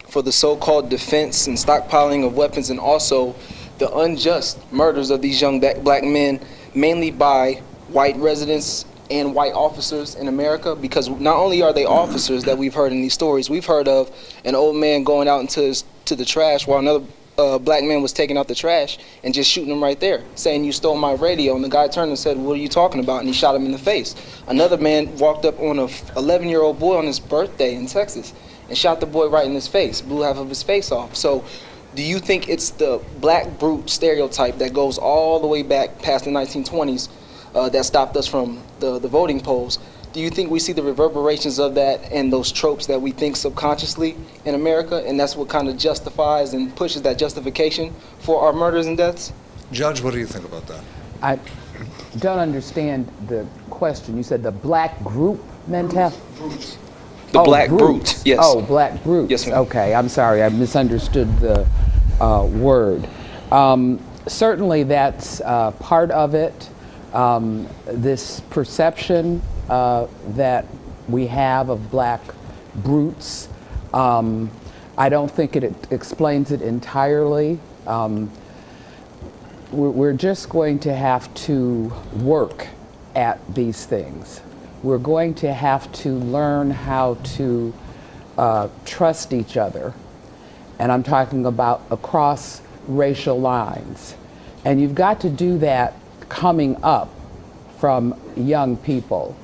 for the so-called defense and stockpiling of weapons, and also the unjust murders of these young black men, mainly by white residents and white officers in America? Because not only are they officers that we've heard in these stories, we've heard of an old man going out into the trash while another black man was taking out the trash and just shooting him right there, saying, "You stole my radio." And the guy turned and said, "What are you talking about?" And he shot him in the face. Another man walked up on a 11-year-old boy on his birthday in Texas and shot the boy right in his face, blew half of his face off. So do you think it's the black brute stereotype that goes all the way back past the 1920s that stopped us from the voting polls? Do you think we see the reverberations of that and those tropes that we think subconsciously in America, and that's what kind of justifies and pushes that justification for our murders and deaths? Judge, what do you think about that? I don't understand the question. You said the black group mentality? The black brute, yes. Oh, black brute. Yes, ma'am. Okay, I'm sorry, I misunderstood the word. Certainly that's part of it. This perception that we have of black brutes, I don't think it explains it entirely. We're just going to have to work at these things. We're going to have to learn how to trust each other. And I'm talking about across racial lines. And you've got to do that coming up from young people,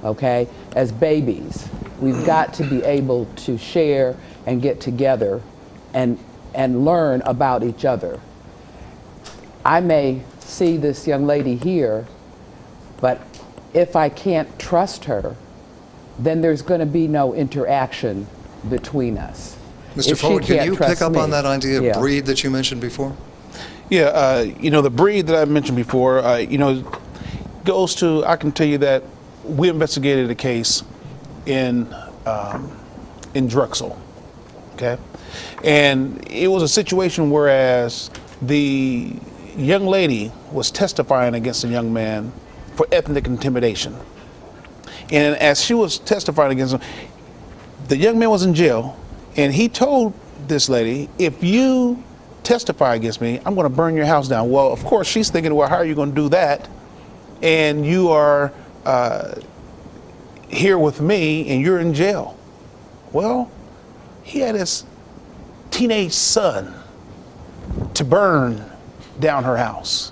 okay? As babies, we've got to be able to share and get together and learn about each other. I may see this young lady here, but if I can't trust her, then there's going to be no interaction between us. Mr. Forward, can you pick up on that idea of breed that you mentioned before? Yeah, the breed that I mentioned before, goes to, I can tell you that we investigated a case in Drexel, okay? And it was a situation whereas the young lady was testifying against a young man for ethnic intimidation. And as she was testifying against him, the young man was in jail, and he told this lady, "If you testify against me, I'm going to burn your house down." Well, of course, she's thinking, well, how are you going to do that? And you are here with me and you're in jail. Well, he had his teenage son to burn down her house.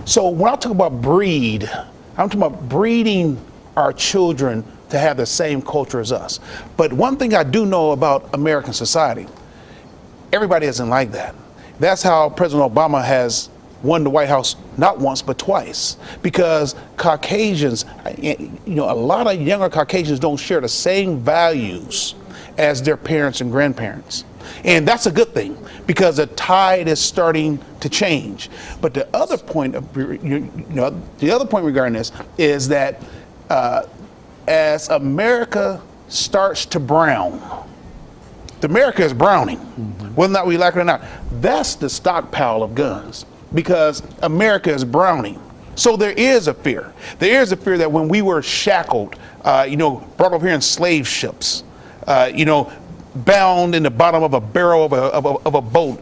So when I talk about breed, I'm talking about breeding our children to have the same culture as us. But one thing I do know about American society, everybody isn't like that. That's how President Obama has won the White House not once but twice, because Caucasians, a lot of younger Caucasians don't share the same values as their parents and grandparents. And that's a good thing, because the tide is starting to change. But the other point regarding this is that as America starts to brown, America is browning, whether or not we like it or not. That's the stockpile of guns, because America is browning. So there is a fear. There is a fear that when we were shackled, brought up here in slave ships, bound in the bottom of a barrel of a boat,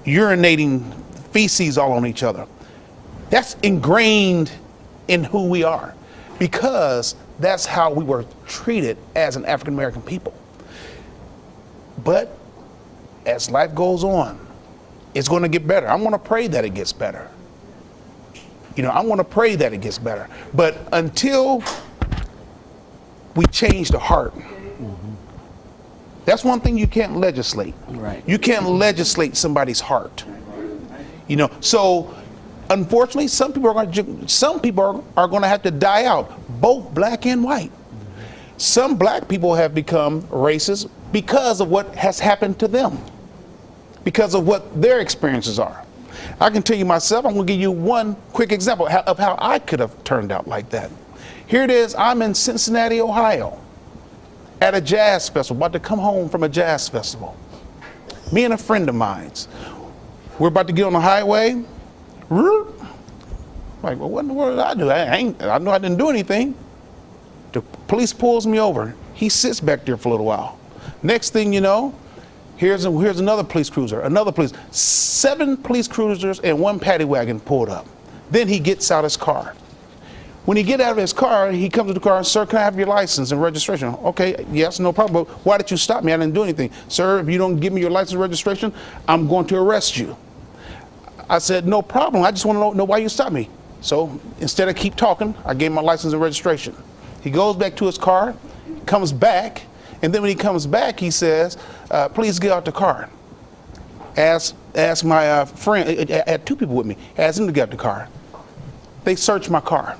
urinating feces all on each other. That's ingrained in who we are, because that's how we were treated as an African American people. But as life goes on, it's going to get better. I'm going to pray that it gets better. I'm going to pray that it gets better. But until we change the heart, that's one thing you can't legislate. Right. You can't legislate somebody's heart. So unfortunately, some people are going to have to die out, both black and white. Some black people have become racist because of what has happened to them, because of what their experiences are. I can tell you myself, I'm going to give you one quick example of how I could have turned out like that. Here it is, I'm in Cincinnati, Ohio, at a jazz festival, about to come home from a jazz festival. Me and a friend of mine's. We're about to get on the highway. Like, well, what in the world did I do? I know I didn't do anything. The police pulls me over. He sits back there for a little while. Next thing you know, here's another police cruiser, 7 police cruisers and 1 paddy wagon pulled up. Then he gets out his car. When he get out of his car, he comes to the car, sir, can I have your license and registration? Okay, yes, no problem, but why did you stop me? I didn't do anything. Sir, if you don't give me your license and registration, I'm going to arrest you. I said, no problem, I just want to know why you stopped me. So instead of keep talking, I gave him my license and registration. He goes back to his car, comes back, and then when he comes back, he says, please get out the car. Ask my friend, I had 2 people with me, asked him to get out the car. They searched my car.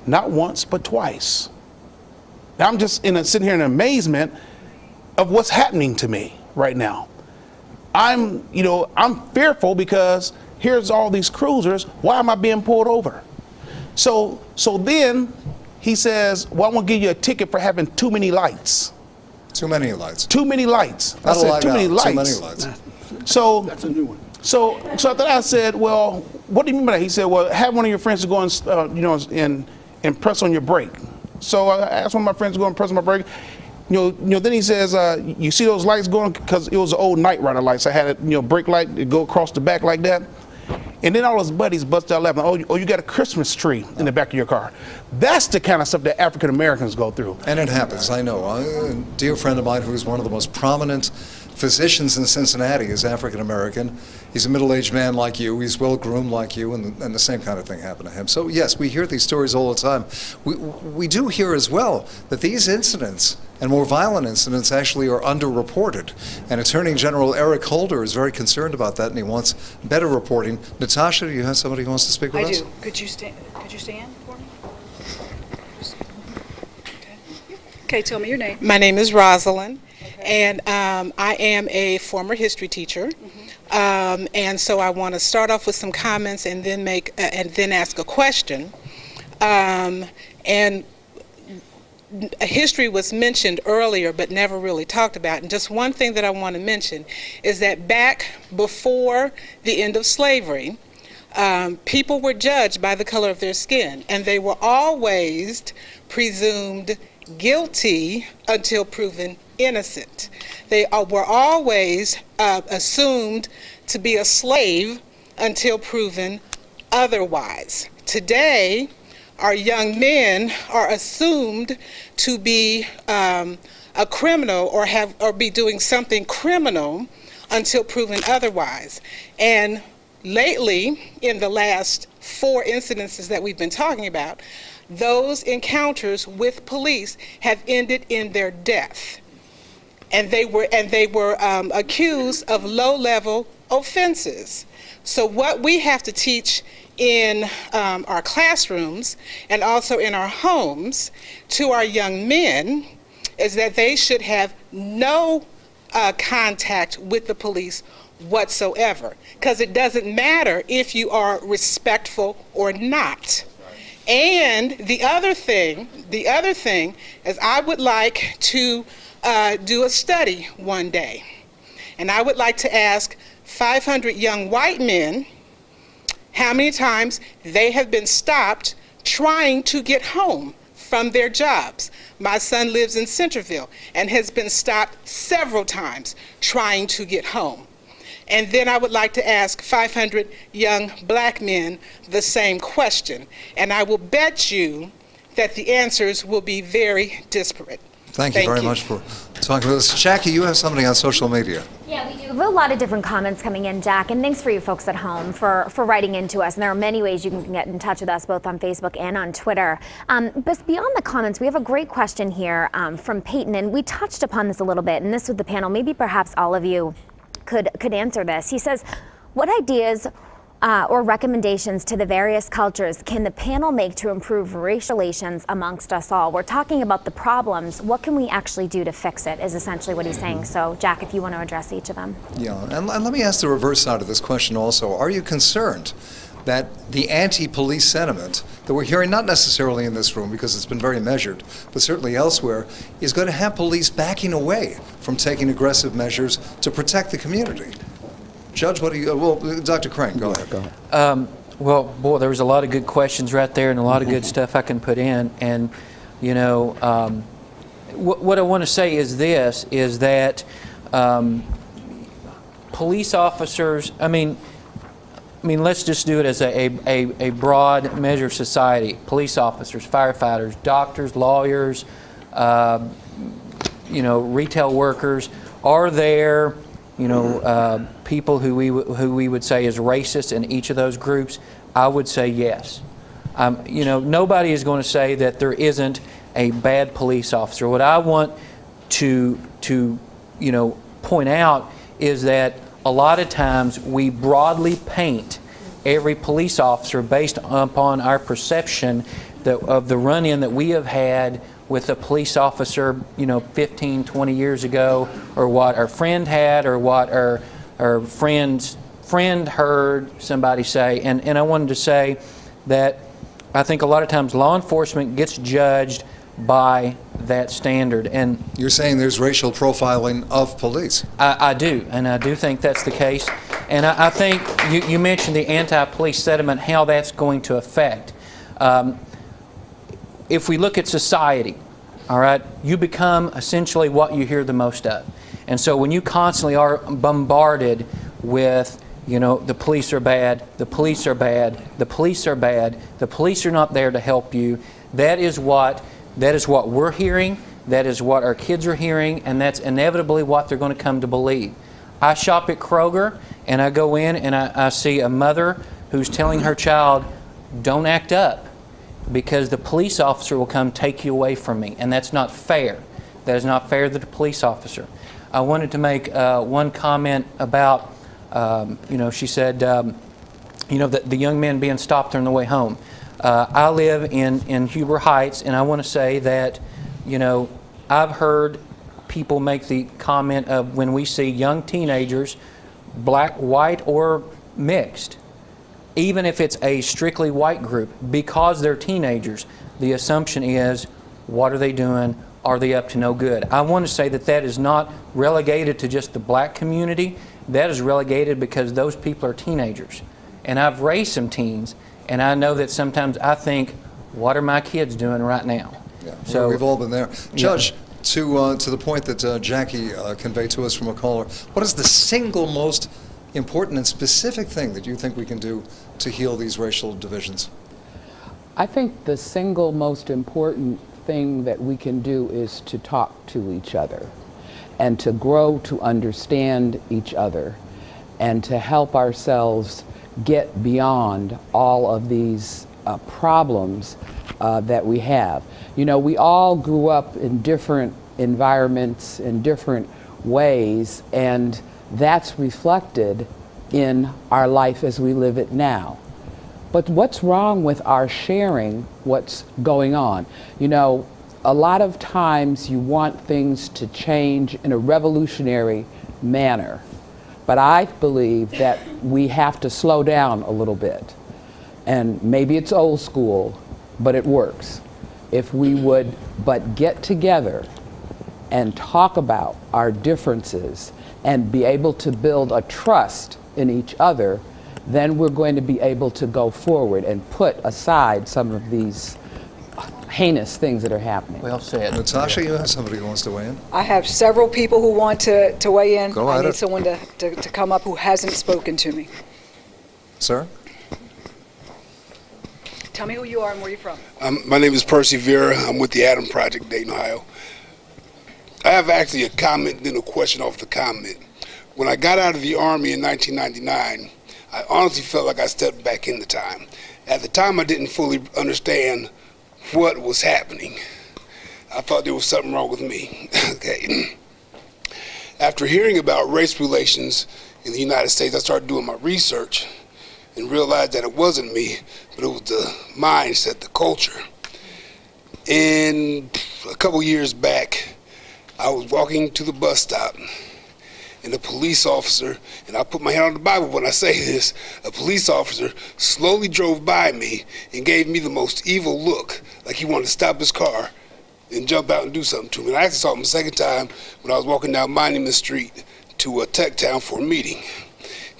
Not once, but twice. Now I'm just sitting here in amazement of what's happening to me right now. I'm fearful, because here's all these cruisers. Why am I being pulled over? So then he says, well, I'm going to give you a ticket for having too many lights. Too many lights. Too many lights. Not I said, too many lights. Too many lights. So That's a new one. So I said, well, what do you mean by that? He said, well, have one of your friends to go and press on your brake. So I asked one of my friends to go and press on my brake. Then he says, you see those lights going? Because it was an old Night Rider lights. I had a brake light to go across the back like that. And then all his buddies bust out laughing. Oh, you got a Christmas tree in the back of your car. That's the kind of stuff that African Americans go through. And it happens, I know. A dear friend of mine who's one of the most prominent physicians in Cincinnati is African American. He's a middle-aged man like you. He's well-groomed like you, and the same kind of thing happened to him. So yes, we hear these stories all the time. We do hear as well that these incidents and more violent incidents actually are underreported. And Attorney General Eric Holder is very concerned about that, and he wants better reporting. Natasha, do you have somebody who wants to speak with us? I do. Could you stand for me? Okay, tell me your name. My name is Rosalind, and I am a former history teacher. And so I want to start off with some comments and then ask a question. And history was mentioned earlier but never really talked about. And just one thing that I want to mention is that back before the end of slavery, people were judged by the color of their skin, and they were always presumed guilty until proven innocent. They were always assumed to be a slave until proven otherwise. Today, our young men are assumed to be a criminal or be doing something criminal until proven otherwise. And lately, in the last 4 incidences that we've been talking about, those encounters with police have ended in their death. And they were accused of low-level offenses. So what we have to teach in our classrooms and also in our homes to our young men is that they should have no contact with the police whatsoever, because it doesn't matter if you are respectful or not. And the other thing is I would like to do a study one day, and I would like to ask 500 young white men how many times they have been stopped trying to get home from their jobs. My son lives in Centerville and has been stopped several times trying to get home. And then I would like to ask 500 young black men the same question. And I will bet you that the answers will be very disparate. Thank you very much for talking with us. Jackie, you have something on social media. Yeah, we do. We have a lot of different comments coming in, Jack, and thanks for you folks at home for writing into us. And there are many ways you can get in touch with us, both on Facebook and on Twitter. But beyond the comments, we have a great question here from Peyton, and we touched upon this a little bit, and this with the panel. Maybe perhaps all of you could answer this. He says, what ideas or recommendations to the various cultures can the panel make to improve racial relations amongst us all? We're talking about the problems. What can we actually do to fix it is essentially what he's saying. So, Jack, if you want to address each of them. Yeah, and let me ask the reverse side of this question also. Are you concerned that the anti-police sentiment that we're hearing, not necessarily in this room because it's been very measured, but certainly elsewhere, is going to have police backing away from taking aggressive measures to protect the community? Judge, what do you, well, Dr. Crane, go ahead. Well, boy, there was a lot of good questions right there and a lot of good stuff I can put in. And, you know, what I want to say is this, is that police officers, I mean, let's just do it as a broad measure of society. Police officers, firefighters, doctors, lawyers, you know, retail workers, are there, you know, people who we would say is racist in each of those groups? I would say yes. You know, nobody is going to say that there isn't a bad police officer. What I want to you know, point out is that a lot of times we broadly paint every police officer based upon our perception of the run-in that we have had with a police officer, you know, 15, 20 years ago, or what our friend had, or what our friend's friend heard somebody say. And I wanted to say that I think a lot of times law enforcement gets judged by that standard. And you're saying there's racial profiling of police? I do, and I do think that's the case. And I think you mentioned the anti-police sentiment, how that's going to affect. If we look at society, all right, you become essentially what you hear the most of. And so when you constantly are bombarded with, you know, the police are bad, the police are bad, the police are bad, the police are not there to help you, that is what we're hearing, that is what our kids are hearing, and that's inevitably what they're going to come to believe. I shop at Kroger, and I go in and I see a mother who's telling her child, don't act up, because the police officer will come take you away from me, and that's not fair. That is not fair to the police officer. I wanted to make one comment about, you know, she said, you know, the young men being stopped on the way home. I live in Huber Heights, and I want to say that, you know, I've heard people make the comment of when we see young teenagers, black, white, or mixed, even if it's a strictly white group, because they're teenagers, the assumption is, what are they doing? Are they up to no good? I want to say that that is not relegated to just the black community. That is relegated because those people are teenagers. And I've raised some teens, and I know that sometimes I think, what are my kids doing right now? Yeah, so we've all been there. Judge, to the point that Jackie conveyed to us from a caller, what is the single most important and specific thing that you think we can do to heal these racial divisions? I think the single most important thing that we can do is to talk to each other and to grow to understand each other and to help ourselves get beyond all of these problems that we have. You know, we all grew up in different environments in different ways, and that's reflected in our life as we live it now. But what's wrong with our sharing what's going on? You know, a lot of times you want things to change in a revolutionary manner. But I believe that we have to slow down a little bit. And maybe it's old school, but it works. If we would but get together and talk about our differences and be able to build a trust in each other, then we're going to be able to go forward and put aside some of these heinous things that are happening. Well said. Natasha, you have somebody who wants to weigh in? I have several people who want to weigh in. Go I at need it. someone to come up who hasn't spoken to me. Sir? Tell me who you are and where you're from. My name is Percy Vera. I'm with the Adam Project, Dayton, Ohio. I have actually a comment, then a question off the comment. When I got out of the Army in 1999, I honestly felt like I stepped back in the time. At the time, I didn't fully understand what was happening. I thought there was something wrong with me. Okay. After hearing about race relations in the United States, I started doing my research and realized that it wasn't me, but it was the mindset, the culture. And a couple years back, I was walking to the bus stop, and a police officer, and I'll put my hand on the Bible when I say this, a police officer slowly drove by me and gave me the most evil look, like he wanted to stop his car and jump out and do something to me. And I actually saw him the second time when I was walking down Monument Street to Tech Town for a meeting.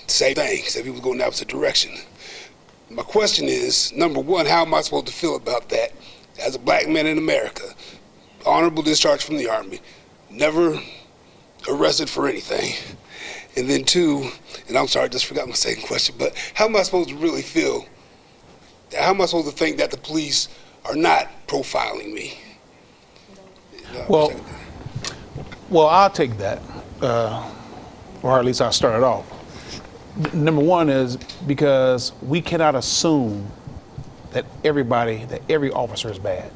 Same thing, except he was going the opposite direction. My question is, number one, how am I supposed to feel about that as a black man in America? Honorable discharge from the Army, never arrested for anything. And then two, and I'm sorry, I just forgot my second question, but how am I supposed to really feel? How am I supposed to think that the police are not profiling me? Well, I'll take that, or at least I'll start it off. Number one is because we cannot assume that every officer is bad.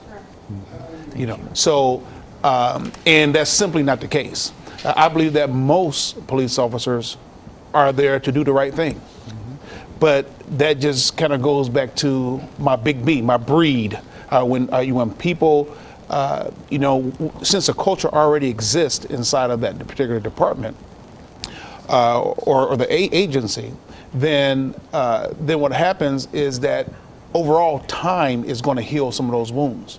You know, so, and that's simply not the case. I believe that most police officers are there to do the right thing. But that just kind of goes back to my big B, my breed. When people, you know, since a culture already exists inside of that particular department or the agency, then what happens is that overall time is going to heal some of those wounds.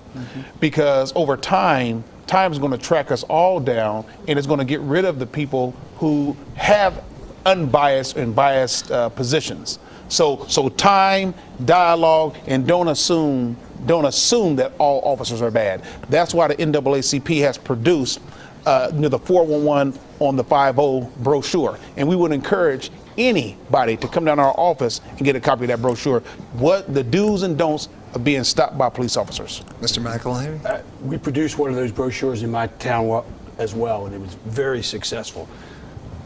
Because over time is going to track us all down, and it's going to get rid of the people who have unbiased and biased positions. So time, dialogue, and don't assume that all officers are bad. That's why the NAACP has produced the 411 on the 50 brochure, and we would encourage anybody to come down to our office and get a copy of that brochure. What the do's and don'ts of being stopped by police officers. Mr. McElhaney? We produced one of those brochures in my town as well, and it was very successful.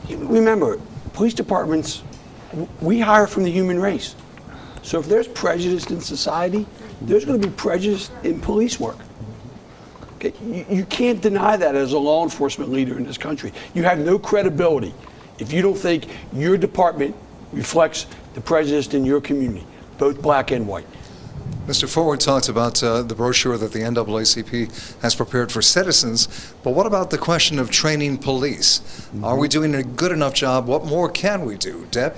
Remember, police departments, we hire from the human race. So if there's prejudice in society, there's going to be prejudice in police work. Okay? You can't deny that as a law enforcement leader in this country. You have no credibility if you don't think your department reflects the prejudice in your community, both black and white. Mr. Forward talked about the brochure that the NAACP has prepared for citizens, but what about the question of training police? Are we doing a good enough job? What more can we do? Deb?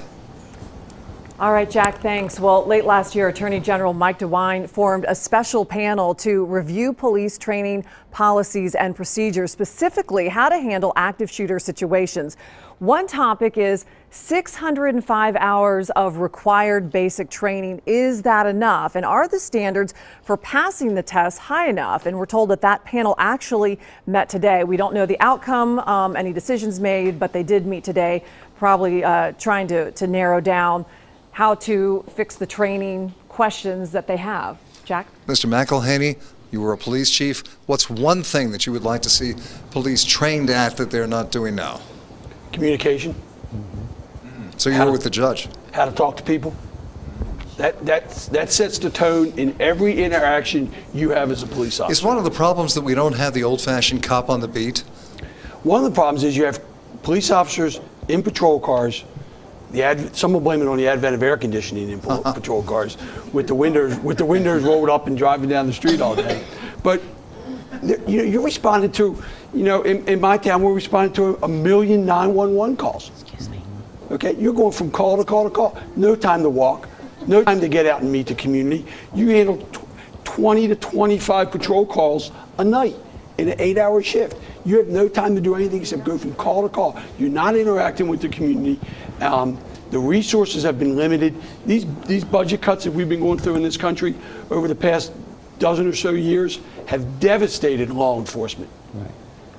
All right, Jack, thanks. Well, late last year, Attorney General Mike DeWine formed a special panel to review police training policies and procedures, specifically how to handle active shooter situations. One topic is 605 hours of required basic training. Is that enough? And are the standards for passing the test high enough? And we're told that that panel actually met today. We don't know the outcome, any decisions made, but they did meet today, probably trying to narrow down how to fix the training questions that they have. Jack? Mr. McElhaney, you were a police chief. What's one thing that you would like to see police trained at that they're not doing now? Communication. So you were with the judge. How to talk to people. That sets the tone in every interaction you have as a police officer. Is one of the problems that we don't have the old-fashioned cop on the beat? One of the problems is you have police officers in patrol cars. Some will blame it on the advent of air conditioning in patrol cars, with the windows rolled up and driving down the street all day. But you're responding to, in my town, we're responding to 1 million 911 calls. Excuse me. Okay, you're going from call to call to call. No time to walk. No time to get out and meet the community. You handle 20 to 25 patrol calls a night in an 8-hour shift. You have no time to do anything except go from call to call. You're not interacting with the community. The resources have been limited. These budget cuts that we've been going through in this country over the past dozen or so years have devastated law enforcement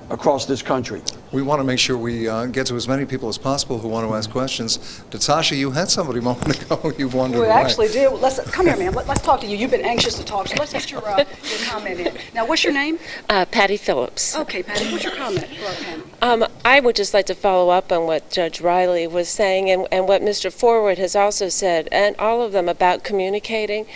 across this country. We want to make sure we get to as many people as possible who want to ask questions. Natasha, you had somebody a moment ago. You wandered away. We actually did. Come here, ma'am. Let's talk to you. You've been anxious to talk, so let's get your comment in. Now, what's your name? Patty Phillips. Okay, Patty, what's your comment for our panel? I would just like to follow up on what Judge Riley was saying and what Mr. Forward has also said, and all of them about communicating.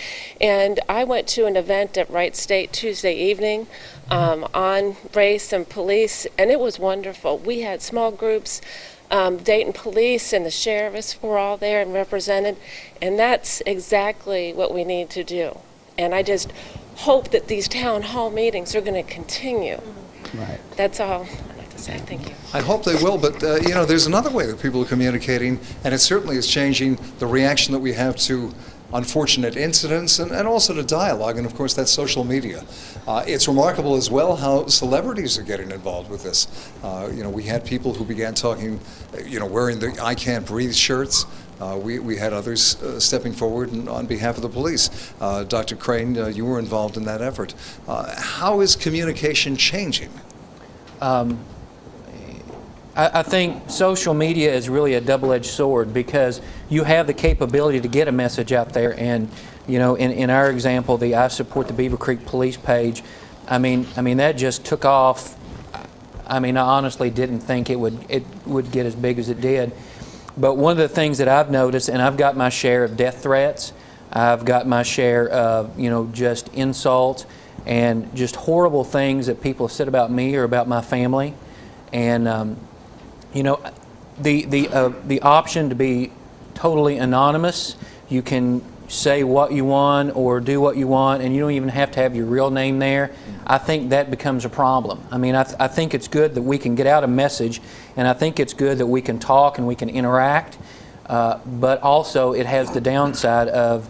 And I went to an event at Wright State Tuesday evening on race and police, and it was wonderful. We had small groups. Dayton Police and the sheriffs were all there and represented, and that's exactly what we need to do. And I just hope that these town hall meetings are going to continue. Right. That's all I'd like to say. Thank you. I hope they will, but there's another way that people are communicating, and it certainly is changing the reaction that we have to unfortunate incidents and also to dialogue, and of course that's social media. It's remarkable as well how celebrities are getting involved with this. We had people who began talking, wearing the I Can't Breathe shirts. We had others stepping forward on behalf of the police. Dr. Crane, you were involved in that effort. How is communication changing? I think social media is really a double-edged sword because you have the capability to get a message out there, and in our example, the I Support the Beaver Creek Police page, I mean that just took off. I honestly didn't think it would get as big as it did. But one of the things that I've noticed, and I've got my share of death threats, I've got my share of just insults and just horrible things that people have said about me or about my family, and the option to be totally anonymous, you can say what you want or do what you want, and you don't even have to have your real name there. I think that becomes a problem. I think it's good that we can get out a message, and I think it's good that we can talk and we can interact, but also it has the downside of,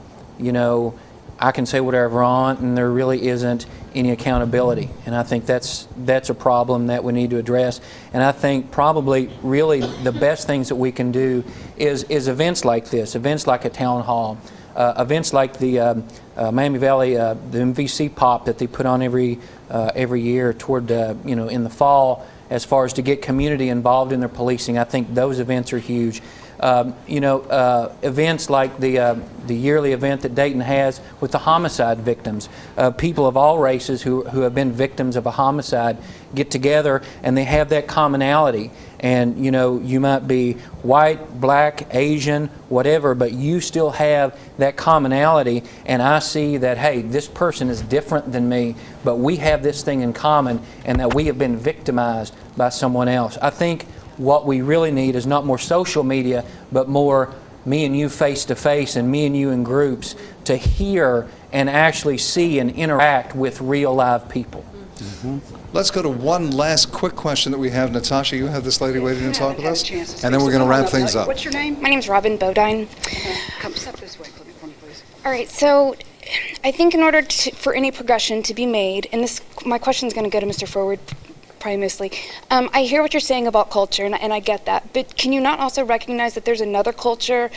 I can say whatever I want, and there really isn't any accountability. And I think that's a problem that we need to address. And I think probably really the best things that we can do is events like this, events like a town hall, events like the Miami Valley, the MVC Pop that they put on every year toward in the fall, as far as to get community involved in their policing. I think those events are huge. Events like the yearly event that Dayton has with the homicide victims. People of all races who have been victims of a homicide get together and they have that commonality. And you might be white, black, Asian, whatever, but you still have that commonality. And I see that, hey, this person is different than me, but we have this thing in common, and that we have been victimized by someone else. I think what we really need is not more social media, but more me and you face to face and me and you in groups to hear and actually see and interact with real live people. Mm-hmm. Let's go to one last quick question that we have. Natasha, you have this lady waiting to talk with us, and then we're going to wrap things up. What's your name? My name's Robin Bodine. Come step this way for me, please. All right, so I think in order for any progression to be made, and my question is going to go to Mr. Forward primarily. I hear what you're saying about culture, and I get that, but can you not also recognize that there's another culture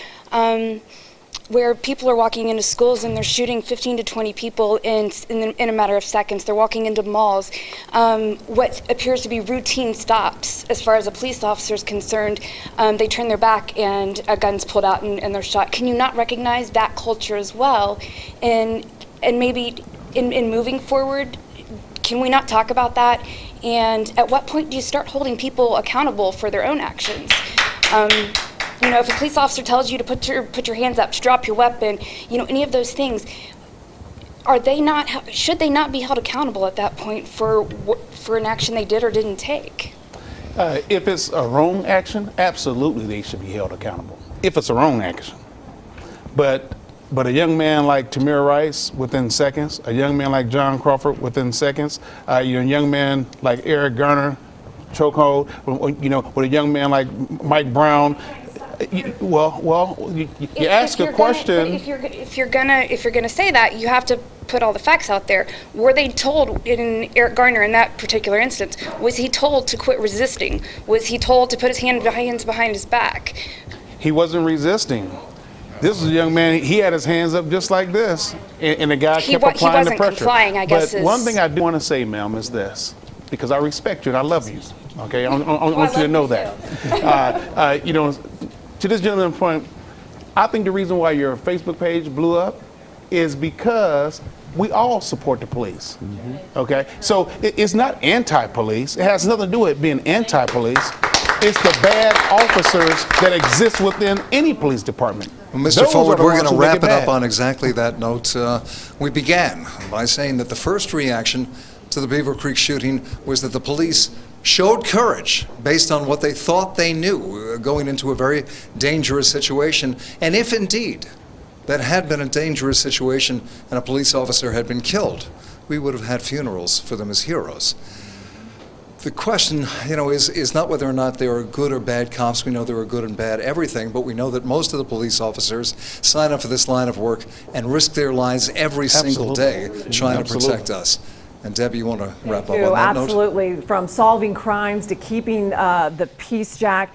where people are walking into schools and they're shooting 15 to 20 people in a matter of seconds? They're walking into malls. What appears to be routine stops, as far as a police officer is concerned, they turn their back and a gun's pulled out and they're shot. Can you not recognize that culture as well? And And maybe in moving forward, can we not talk about that? And at what point do you start holding people accountable for their own actions? If a police officer tells you to put your hands up, to drop your weapon, any of those things, should they not be held accountable at that point for an action they did or didn't take? If it's a wrong action, absolutely they should be held accountable. If it's a wrong action. But a young man like Tamir Rice, within seconds, a young man like John Crawford, within seconds, a young man like Eric Garner, chokehold, with a young man like Mike Brown, you ask a question. If you're gonna say that, you have to put all the facts out there. Were they told, in Eric Garner in that particular instance, was he told to quit resisting? Was he told to put his hands behind his back? He wasn't resisting. This was a young man, he had his hands up just like this, and the guy kept applying the pressure. He wasn't complying, I guess. But one thing I do want to say, ma'am, is this, because I respect you and I love you, okay? I want you to know that. To this gentleman's point, I think the reason why your Facebook page blew up is because we all support the police, okay? So it's not anti-police. It has nothing to do with being anti-police. It's the bad officers that exist within any police department. Well, Mr. Forward, we're going to wrap it up on exactly that note. We began by saying that the first reaction to the Beaver Creek shooting was that the police showed courage based on what they thought they knew going into a very dangerous situation. And if indeed that had been a dangerous situation and a police officer had been killed, we would have had funerals for them as heroes. The question, is not whether or not they are good or bad cops. We know there are good and bad everything, but we know that most of the police officers sign up for this line of work and risk their lives every single day trying to protect us. And Debbie, you want to wrap up on that note? Absolutely. From solving crimes to keeping the peace, Jack.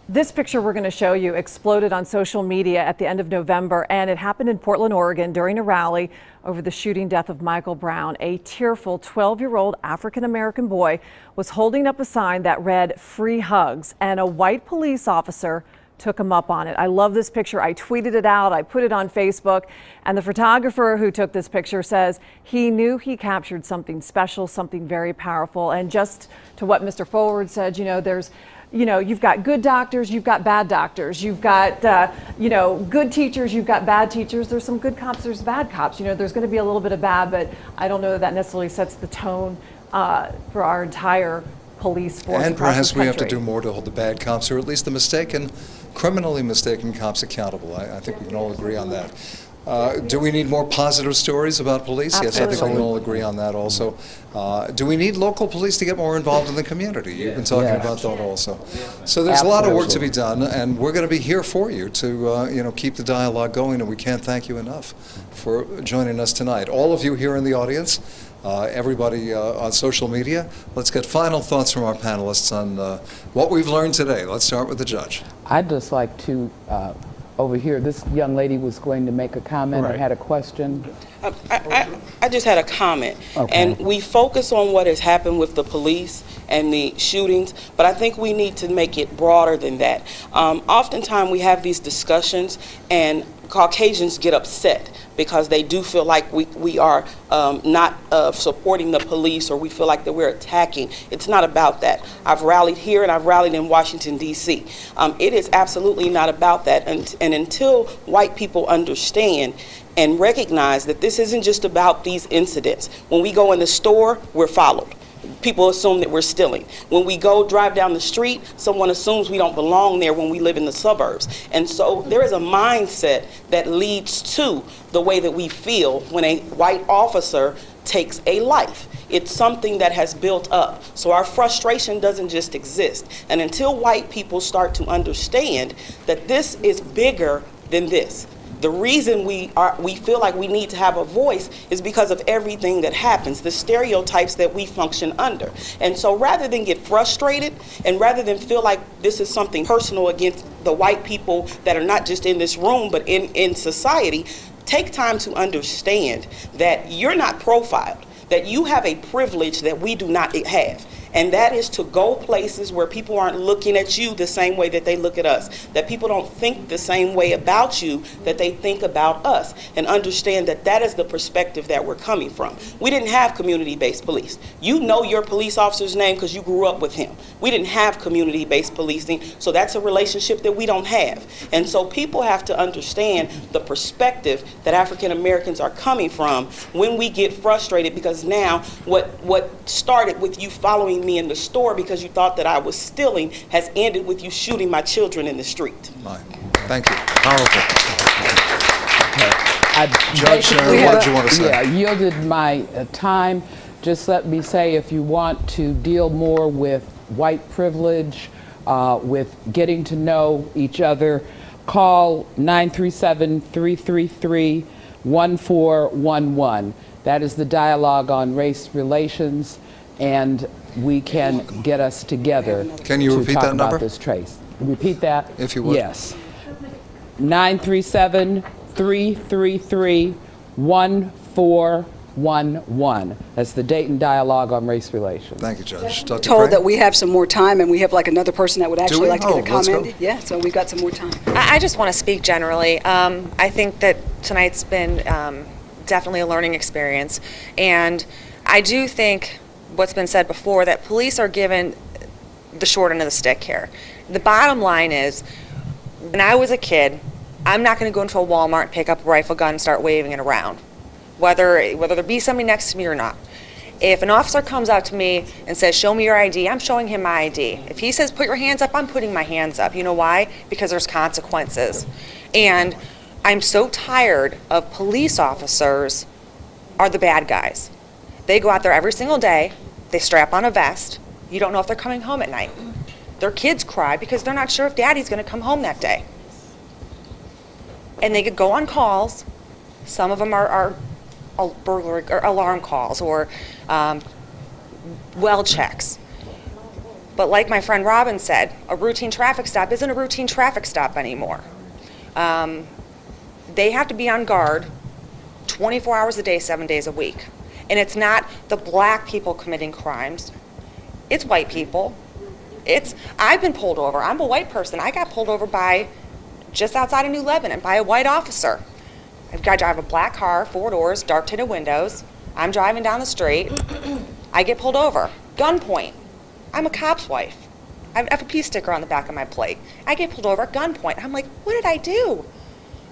This picture we're going to show you exploded on social media at the end of November, and it happened in Portland, Oregon during a rally over the shooting death of Michael Brown. A tearful 12-year-old African-American boy was holding up a sign that read "Free Hugs," and a white police officer took him up on it. I love this picture. I tweeted it out. I put it on Facebook. And the photographer who took this picture says he knew he captured something special, something very powerful. And just to what Mr. Forward said, you've got good doctors, you've got bad doctors, you've got, good teachers, you've got bad teachers. There's some good cops, there's bad cops. There's going to be a little bit of bad, but I don't know that necessarily sets the tone for our entire police force. And perhaps we have to do more to hold the bad cops, or at least the criminally mistaken cops accountable. I think we can all agree on that. Do we need more positive stories about police? Absolutely. Yes, I think we can all agree on that also. Do we need local police to get more involved in the community? You've been talking about that also. So there's a lot of work to be done, and we're going to be here for you to keep the dialogue going, and we can't thank you enough for joining us tonight. All of you here in the audience, everybody on social media, let's get final thoughts from our panelists on what we've learned today. Let's start with the judge. I'd just like to, over here, this young lady was going to make a comment or had a question. I just had a comment. Okay. And we focus on what has happened with the police and the shootings, but I think we need to make it broader than that. Oftentimes we have these discussions and Caucasians get upset because they do feel like we are not supporting the police, or we feel like that we're attacking. It's not about that. I've rallied here and I've rallied in Washington, D.C. It is absolutely not about that. And until white people understand and recognize that this isn't just about these incidents. When we go in the store, we're followed. People assume that we're stealing. When we go drive down the street, someone assumes we don't belong there when we live in the suburbs. And so there is a mindset that leads to the way that we feel when a white officer takes a life. It's something that has built up. So our frustration doesn't just exist. And until white people start to understand that this is bigger than this. The reason we feel like we need to have a voice is because of everything that happens, the stereotypes that we function under. And so rather than get frustrated and rather than feel like this is something personal against the white people that are not just in this room but in society, take time to understand that you're not profiled, that you have a privilege that we do not have. And that is to go places where people aren't looking at you the same way that they look at us, that people don't think the same way about you that they think about us, and understand that that is the perspective that we're coming from. We didn't have community-based police. You know your police officer's name because you grew up with him. We didn't have community-based policing, so that's a relationship that we don't have. And so people have to understand the perspective that African Americans are coming from when we get frustrated, because now what started with you following me in the store because you thought that I was stealing has ended with you shooting my children in the street. Thank you. Powerful. Judge, what did you want to say? Yeah, yielded my time. Just let me say, if you want to deal more with white privilege, with getting to know each other, call 937-333-1411. That is the dialogue on race relations, and we can get us together. Can you repeat talk that number? about this trace. Repeat that? If you would. Yes. 937-333-1411. That's the Dayton Dialogue on Race Relations. Thank you, Judge. Dr. Told Crane? that we have some more time, and we have like another person that would actually we? like to get a Let's comment. go. Yeah, so we've got some more time. I just want to speak generally. I think that tonight's been definitely a learning experience. And I do think what's been said before, that police are given the short end of the stick here. The bottom line is, when I was a kid, I'm not going to go into a Walmart and pick up a rifle gun and start waving it around, whether there be somebody next to me or not. If an officer comes out to me and says, show me your ID, I'm showing him my ID. If he says, put your hands up, I'm putting my hands up. You know why? Because there's consequences. And I'm so tired of police officers are the bad guys. They go out there every single day, they strap on a vest, you don't know if they're coming home at night. Their kids cry because they're not sure if daddy's going to come home that day. And they could go on calls. Some of them are burglary or alarm calls or well checks. But like my friend Robin said, a routine traffic stop isn't a routine traffic stop anymore. They have to be on guard 24 hours a day, 7 days a week. And it's not the black people committing crimes. It's white people. I've been pulled over. I'm a white person. I got pulled over by just outside of New Lebanon by a white officer. I've got to drive a black car, 4 doors, dark tinted windows. I'm driving down the street. I get pulled over. Gunpoint. I'm a cop's wife. I have a FP sticker on the back of my plate. I get pulled over at gunpoint. I'm like, what did I do?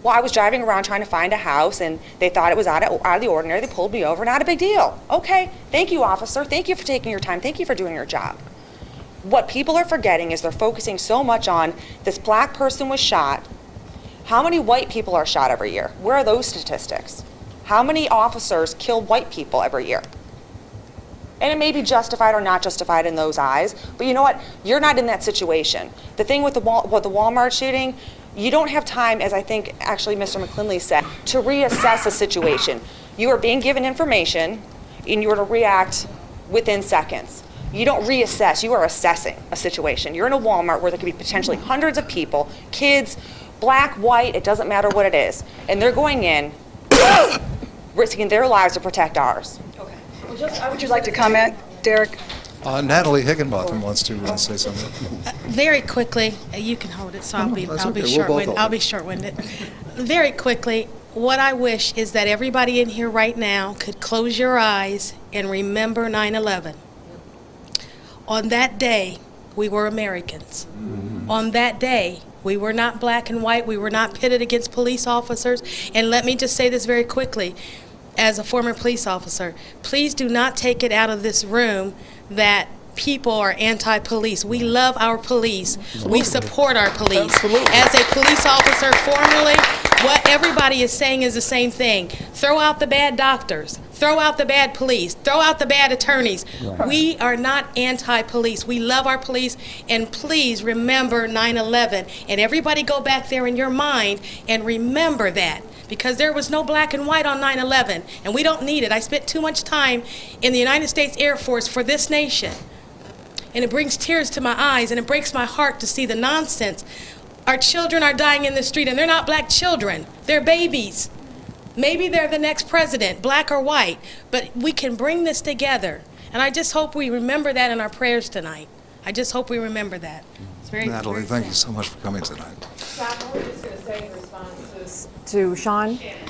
Well, I was driving around trying to find a house, and they thought it was out of the ordinary. They pulled me over. Not a big deal. Okay, thank you, officer. Thank you for taking your time. Thank you for doing your job. What people are forgetting is they're focusing so much on this black person was shot. How many white people are shot every year? Where are those statistics? How many officers kill white people every year? And it may be justified or not justified in those eyes, but you know what? You're not in that situation. The thing with the Walmart shooting, you don't have time, as I think actually Mr. McClinley said, to reassess a situation. You are being given information and you are to react within seconds. You don't reassess, you are assessing a situation. You're in a Walmart where there could be potentially hundreds of people, kids, black, white, it doesn't matter what it is. And they're going in, risking their lives to protect ours. Okay. Well, would you like to comment, Derek? Natalie Higginbotham wants to say something. Very quickly, you can hold it, so I'll be short-winded. Very quickly, what I wish is that everybody in here right now could close your eyes and remember 9/11. On that day, we were Americans. On that day, we were not black and white. We were not pitted against police officers. And let me just say this very quickly. As a former police officer, please do not take it out of this room that people are anti-police. We love our police. We support our police. Absolutely. As a police officer formerly, what everybody is saying is the same thing. Throw out the bad doctors. Throw out the bad police. Throw out the bad attorneys. Right. We are not anti-police. We love our police. And please remember 9/11. And everybody go back there in your mind and remember that. Because there was no black and white on 9/11, and we don't need it. I spent too much time in the United States Air Force for this nation, and it brings tears to my eyes, and it breaks my heart to see the nonsense. Our children are dying in the street, and they're not black children. They're babies. Maybe they're the next president, black or white, but we can bring this together. And I just hope we remember that in our prayers tonight. I just hope we remember that. It's very, Natalie, very thank sad. you so much for coming tonight. I was just going to say in response to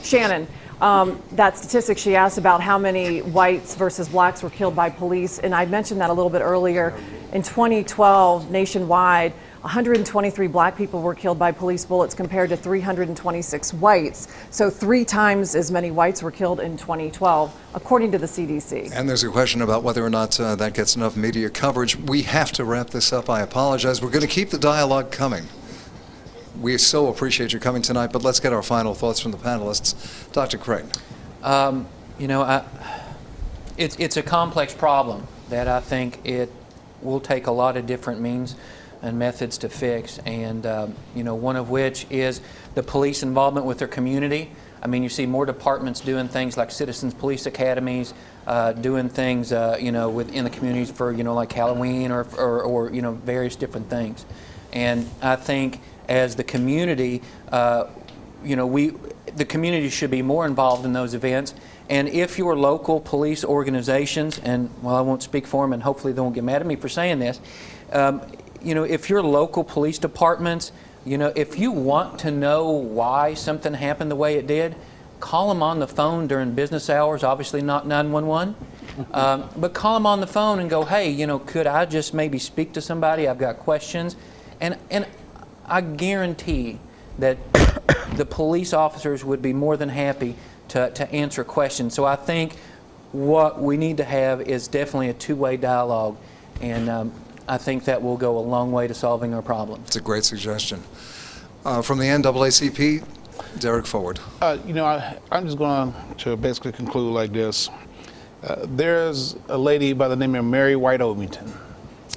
Shannon, that statistic she asked about how many whites versus blacks were killed by police, and I mentioned that a little bit earlier. In 2012, nationwide, 123 black people were killed by police bullets compared to 326 whites. So 3 times as many whites were killed in 2012, according to the CDC. And there's a question about whether or not that gets enough media coverage. We have to wrap this up. I apologize. We're going to keep the dialogue coming. We so appreciate you coming tonight, but let's get our final thoughts from the panelists. Dr. Creighton. It's a complex problem that I think it will take a lot of different means and methods to fix, and one of which is the police involvement with their community. I mean, you see more departments doing things like citizens police academies, doing things within the communities for like Halloween or various different things. And I think as the community, the community should be more involved in those events. And if your local police organizations, and I won't speak for them, and hopefully they won't get mad at me for saying this, if your local police departments, if you want to know why something happened the way it did, call them on the phone during business hours, obviously not 911, but call them on the phone and go, hey, could I just maybe speak to somebody? I've got questions. And I guarantee that the police officers would be more than happy to answer questions. So I think what we need to have is definitely a two-way dialogue, and I think that will go a long way to solving our problems. It's a great suggestion. From the NAACP, Derek Forward. I'm just going to basically conclude like this. There's a lady by the name of Mary White Ovington.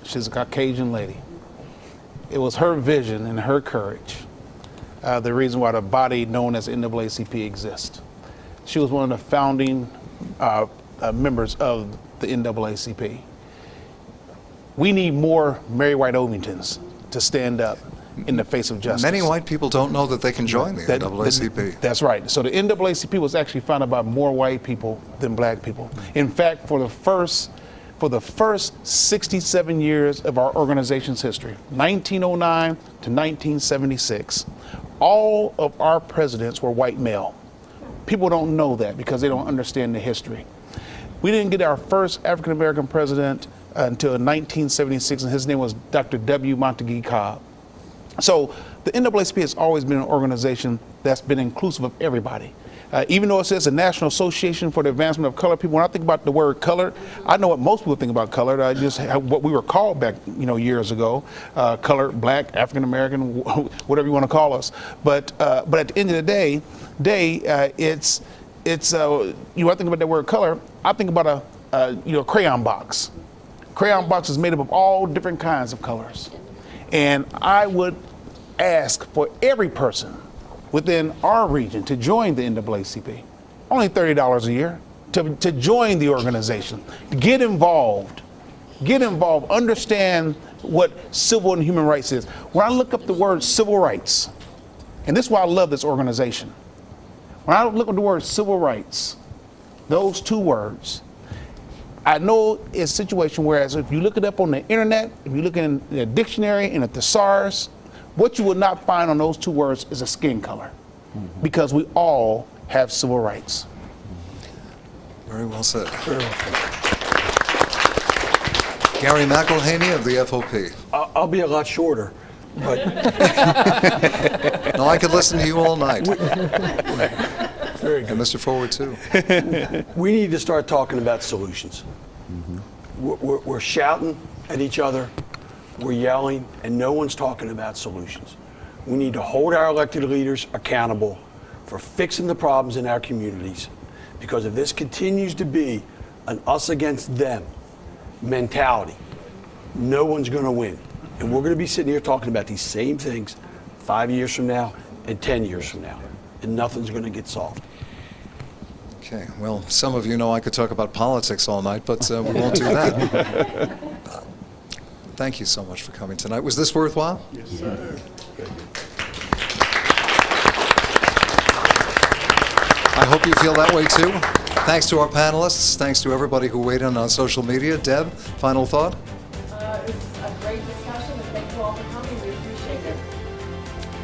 She's a Caucasian lady. It was her vision and her courage, the reason why the body known as NAACP exists. She was one of the founding members of the NAACP. We need more Mary White Ovingtons to stand up in the face of justice. Many white people don't know that they can join the NAACP. That's right. So the NAACP was actually founded by more white people than black people. In fact, for the first 67 years of our organization's history, 1909 to 1976, all of our presidents were white male. People don't know that because they don't understand the history. We didn't get our first African American president until 1976, and his name was Dr. W. Montague Cobb. So the NAACP has always been an organization that's been inclusive of everybody. Even though it says the National Association for the Advancement of Colored People, when I think about the word colored, I know what most people think about colored. I just what we were called back, years ago, colored, black, African American, whatever you want to call us. But at the end of the day, it's when I think about that word color, I think about a crayon box. Crayon box is made up of all different kinds of colors, and I would ask for every person within our region to join the NAACP. Only $30 a year to join the organization, get involved, understand what civil and human rights is. When I look up the word civil rights, and this is why I love this organization, when I look at the word civil rights, those two words, I know it's a situation whereas if you look it up on the internet, if you look in the dictionary and a thesaurus, what you will not find on those two words is a skin color, because we all have civil rights. Very well said. Gary McElhaney of the FOP. I'll be a lot shorter, but no, I could listen to you all night. Very good. And Mr. Forward too. We need to start talking about solutions. We're shouting at each other. We're yelling, and no one's talking about solutions. We need to hold our elected leaders accountable for fixing the problems in our communities, because if this continues to be an us against them mentality, no one's going to win. And we're going to be sitting here talking about these same things 5 years from now and 10 years from now, and nothing's going to get solved. Okay, well, some of you know I could talk about politics all night, but we won't do that. Thank you so much for coming tonight. Was this worthwhile? Yes, sir. I hope you feel that way too. Thanks to our panelists. Thanks to everybody who weighed in on social media. Deb, final thought? It's a great discussion, and thank you all for coming. We appreciate it.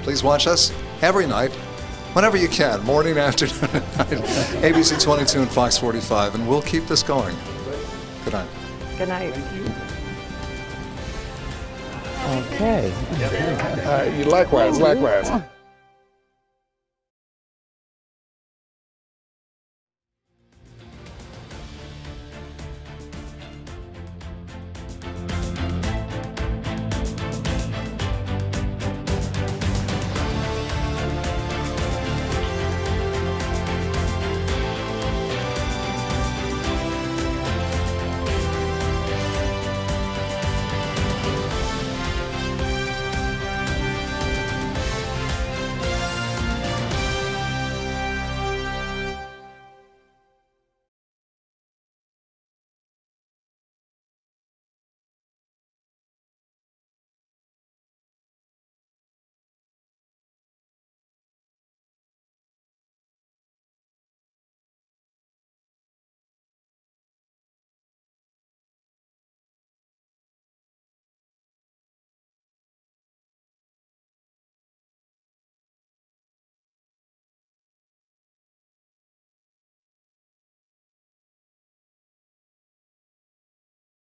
Please watch us every night, whenever you can, morning, afternoon, and night, ABC 22 and Fox 45, and we'll keep this going. Good night. Good night. Okay. You likewise.